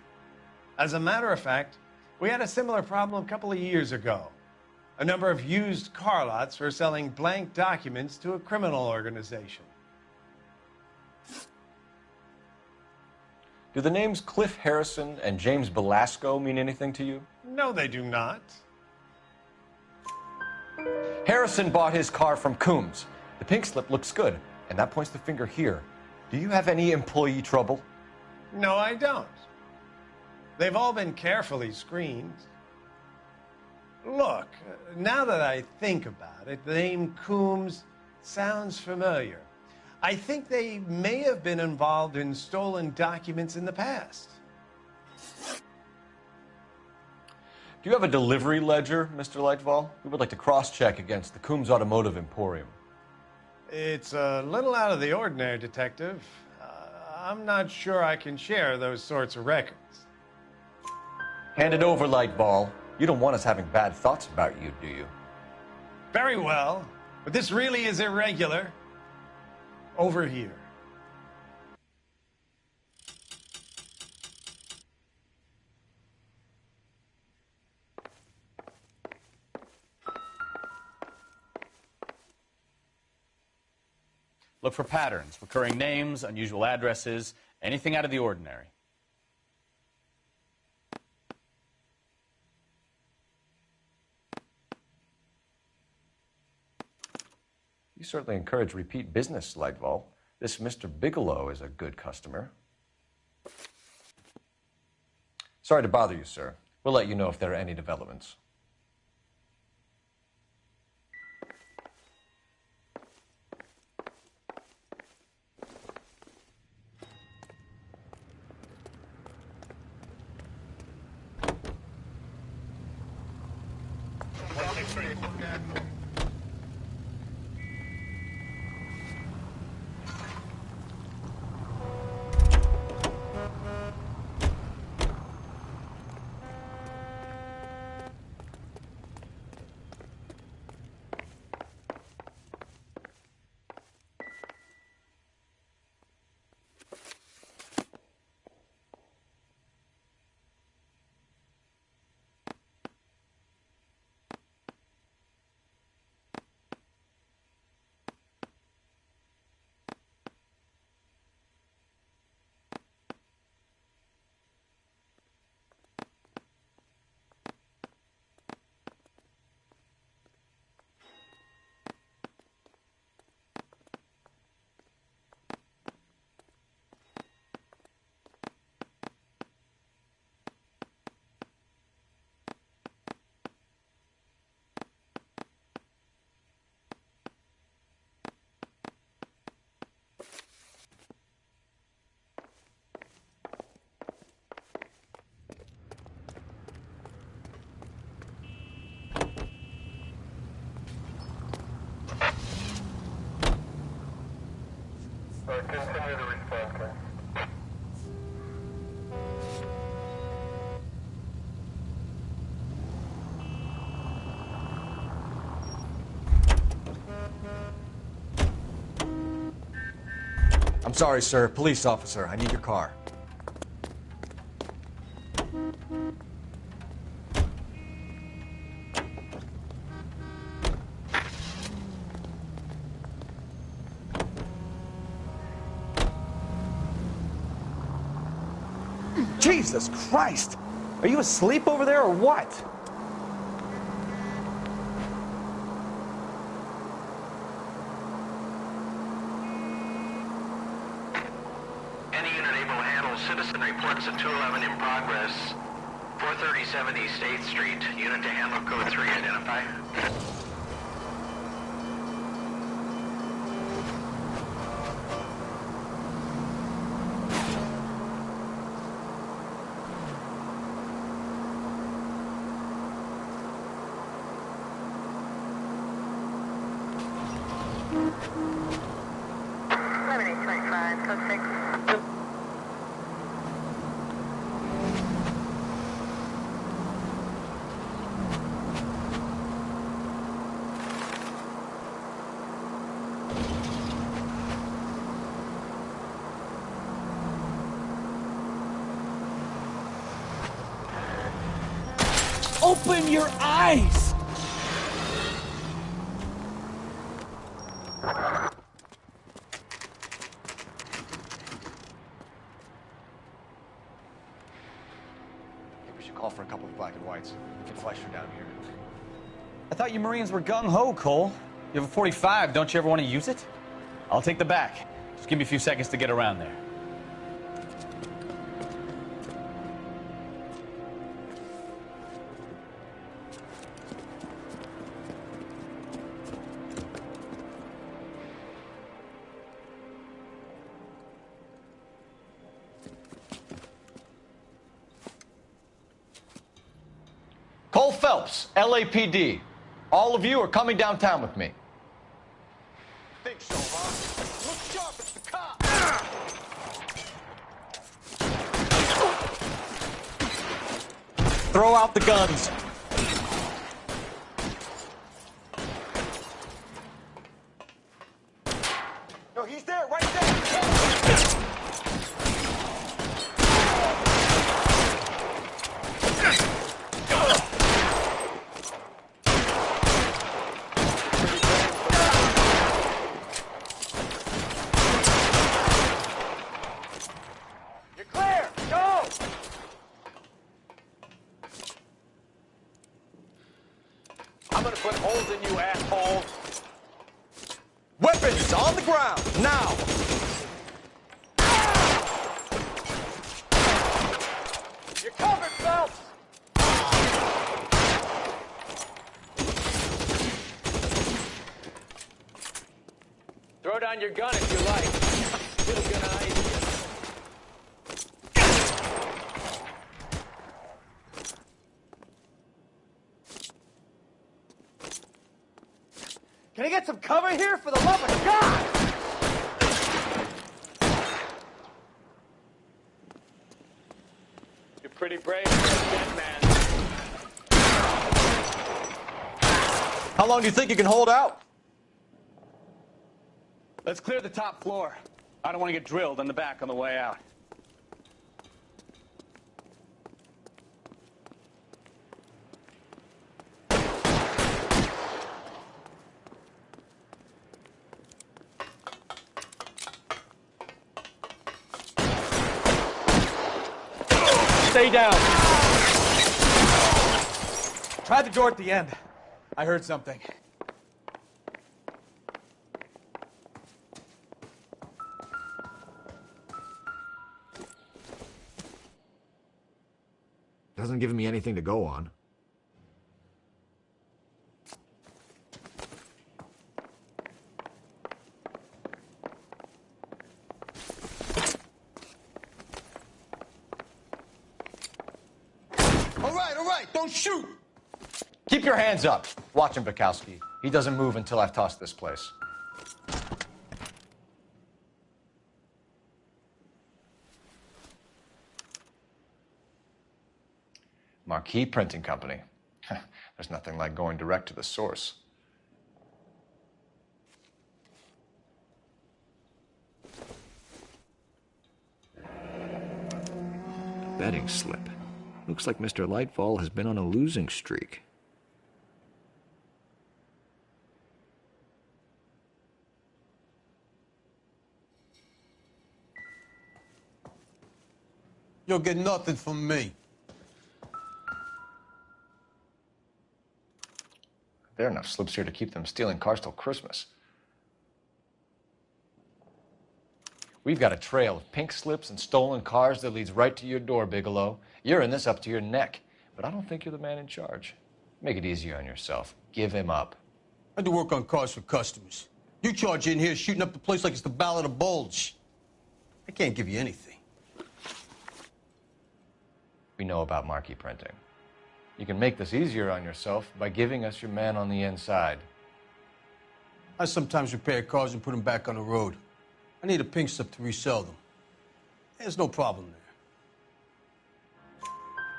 As a matter of fact, we had a similar problem a couple of years ago. A number of used car lots were selling blank documents to a criminal organization. Do the names Cliff Harrison and James Belasco mean anything to you? No, they do not. Harrison bought his car from Coombs. The pink slip looks good, and that points the finger here. Do you have any employee trouble? No, I don't. They've all been carefully screened. Look, now that I think about it, the name Coombs sounds familiar. I think they may have been involved in stolen documents in the past. Do you have a delivery ledger, Mr. Lightval? We would like to cross-check against the Coombs Automotive Emporium. It's a little out of the ordinary, Detective. I'm not sure I can share those sorts of records. Hand it over, Lightball. You don't want us having bad thoughts about you, do you? Very well, but this really is irregular. Over here. Look for patterns, recurring names, unusual addresses, anything out of the ordinary. You certainly encourage repeat business, Lightval. This Mr. Bigelow is a good customer. Sorry to bother you, sir. We'll let you know if there are any developments. Continue to respond, please. I'm sorry, sir. Police officer, I need your car. Jesus Christ! Are you asleep over there or what? Any unit able to handle citizen reports of 211 in progress. 437 East 8th Street. Unit to handle code 3. Identify. Open your eyes! I think we should call for a couple of black and whites. We can flush her down here. I thought you Marines were gung-ho, Cole. You have a 45, don't you ever want to use it? I'll take the back. Just give me a few seconds to get around there. Phelps, LAPD. All of you are coming downtown with me. Think so, huh? Look sharp, it's the cop! Throw out the guns. No, he's there, right there! You're clear! Go! I'm gonna put holes in you, asshole! Weapons on the ground, now! You're covered, Phelps! Throw down your gun if you like. Little good idea. Can I get some cover here, for the love of God? You're pretty brave for a dead man. How long do you think you can hold out? Let's clear the top floor. I don't want to get drilled in the back on the way out. Stay down. Try the door at the end. I heard something. Doesn't give me anything to go on. All right, don't shoot! Keep your hands up. Watch him, Bukowski. He doesn't move until I've tossed this place. Marquee Printing Company. There's nothing like going direct to the source. Betting slip. Looks like Mr. Lightfall has been on a losing streak. You'll get nothing from me. There are enough slips here to keep them stealing cars till Christmas. We've got a trail of pink slips and stolen cars that leads right to your door, Bigelow. You're in this up to your neck, but I don't think you're the man in charge. Make it easier on yourself. Give him up. I do work on cars for customers. You charge in here shooting up the place like it's the Ballad of Bulge. I can't give you anything. We know about marquee printing. You can make this easier on yourself by giving us your man on the inside. I sometimes repair cars and put them back on the road. I need a pink slip to resell them. There's no problem there.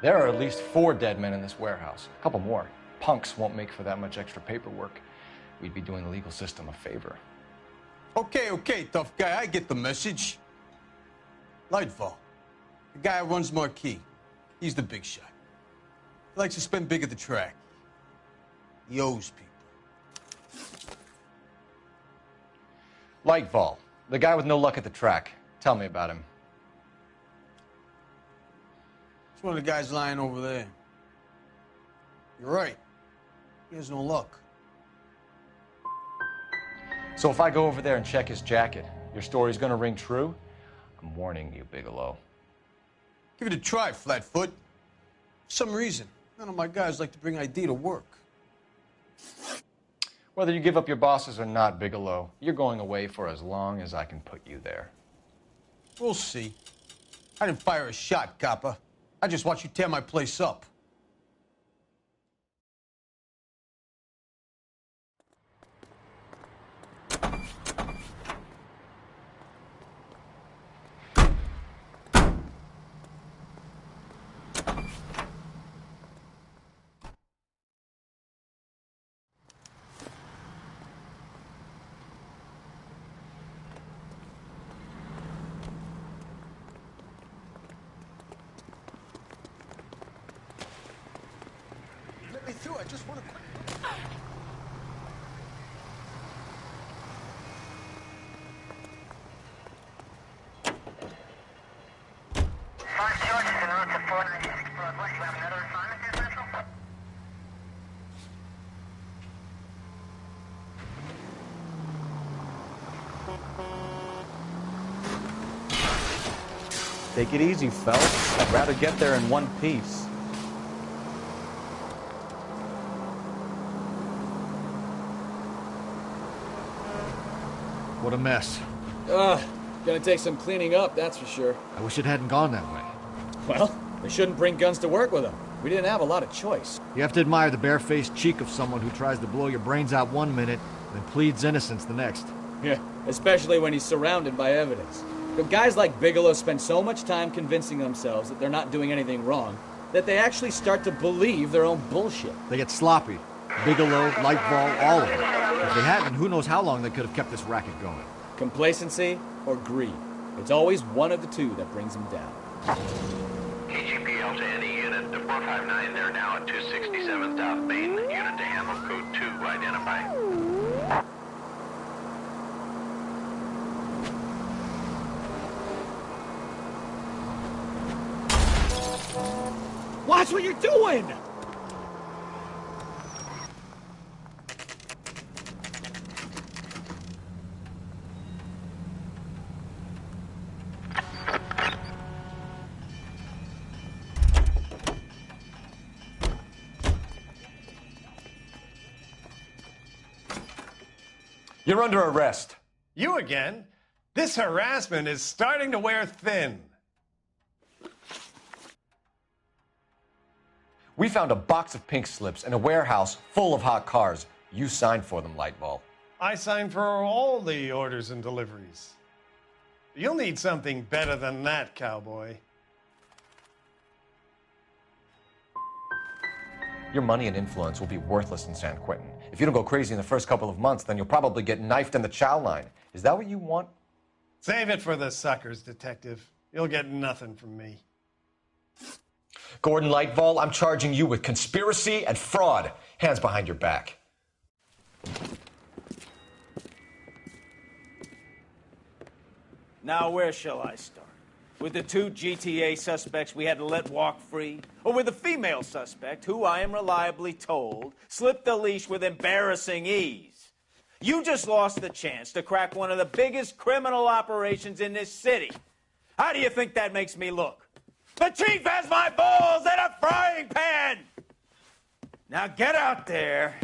There are at least 4 dead men in this warehouse. A couple more. Punks won't make for that much extra paperwork. We'd be doing the legal system a favor. Okay, tough guy. I get the message. Lightfall, the guy who runs Marquee. He's the big shot. He likes to spend big at the track. He owes people. Lightfall, the guy with no luck at the track. Tell me about him. It's one of the guys lying over there. You're right. He has no luck. So if I go over there and check his jacket, your story's gonna ring true? I'm warning you, Bigelow. Give it a try, Flatfoot. For some reason, none of my guys like to bring ID to work. Whether you give up your bosses or not, Bigelow, you're going away for as long as I can put you there. We'll see. I didn't fire a shot, copper. I just watched you tear my place up. let me through. I just want to quick. Take it easy, Phelps. I'd rather get there in one piece. What a mess. Gonna take some cleaning up, that's for sure. I wish it hadn't gone that way. Well, they shouldn't bring guns to work with them. We didn't have a lot of choice. You have to admire the barefaced cheek of someone who tries to blow your brains out one minute, then pleads innocence the next. Yeah, especially when he's surrounded by evidence. But guys like Bigelow spend so much time convincing themselves that they're not doing anything wrong, that they actually start to believe their own bullshit. They get sloppy. Bigelow, Lightball, all of them. If they hadn't, who knows how long they could have kept this racket going. Complacency or greed. It's always one of the two that brings them down. KGPL to any unit to 459. They're now at 267 South Main. Unit to handle code 2. Identify. Watch what you're doing! You're under arrest. You again? This harassment is starting to wear thin. We found a box of pink slips in a warehouse full of hot cars. You signed for them, Lightball. I signed for all the orders and deliveries. You'll need something better than that, cowboy. Your money and influence will be worthless in San Quentin. If you don't go crazy in the first couple of months, then you'll probably get knifed in the chow line. Is that what you want? Save it for the suckers, Detective. You'll get nothing from me. Gordon Lightball, I'm charging you with conspiracy and fraud. Hands behind your back. Now, where shall I start? With the 2 GTA suspects we had to let walk free? Or with the female suspect, who I am reliably told slipped the leash with embarrassing ease? You just lost the chance to crack one of the biggest criminal operations in this city. How do you think that makes me look? The chief has my balls in a frying pan! Now get out there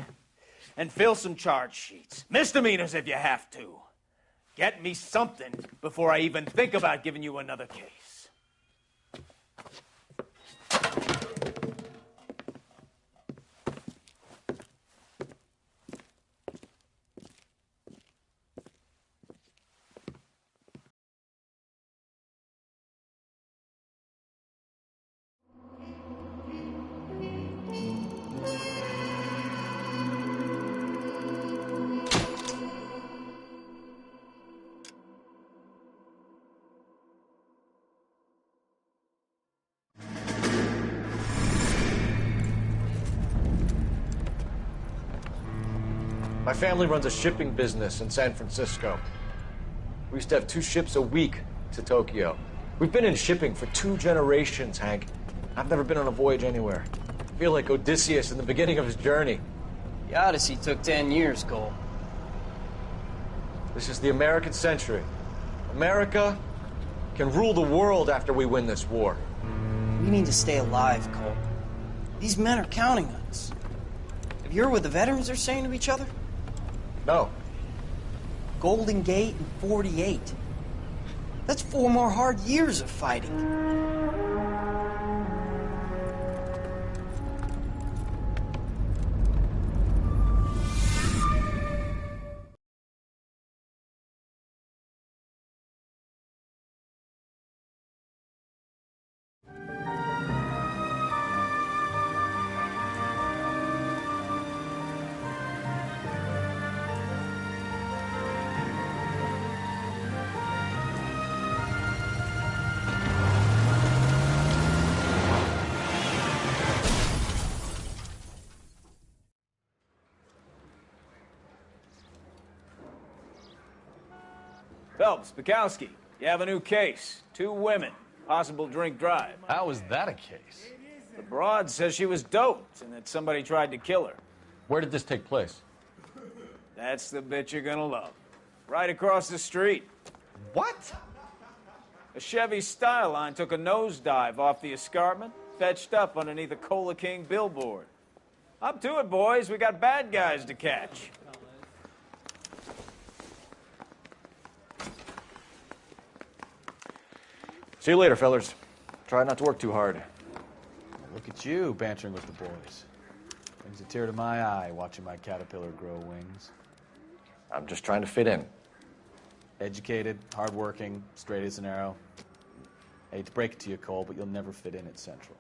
and fill some charge sheets. Misdemeanors if you have to. Get me something before I even think about giving you another case. My family runs a shipping business in San Francisco. We used to have 2 ships a week to Tokyo. We've been in shipping for 2 generations, Hank. I've never been on a voyage anywhere. I feel like Odysseus in the beginning of his journey. The Odyssey took 10 years, Cole. This is the American century. America can rule the world after we win this war. We need to stay alive, Cole. These men are counting on us. Have you heard what the veterans are saying to each other? No. Golden Gate and 48. That's 4 more hard years of fighting. Phelps, Bukowski, you have a new case. 2 women, possible drink drive. How is that a case? The broad says she was doped and that somebody tried to kill her. Where did this take place? That's the bit you're gonna love. Right across the street. What? A Chevy Styline took a nosedive off the escarpment, fetched up underneath a Cola King billboard. Up to it, boys. We got bad guys to catch. See you later, fellers. Try not to work too hard. Look at you bantering with the boys. Brings a tear to my eye watching my caterpillar grow wings. I'm just trying to fit in. Educated, hardworking, straight as an arrow. I hate to break it to you, Cole, but you'll never fit in at Central.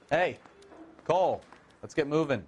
Hey, Cole, let's get moving.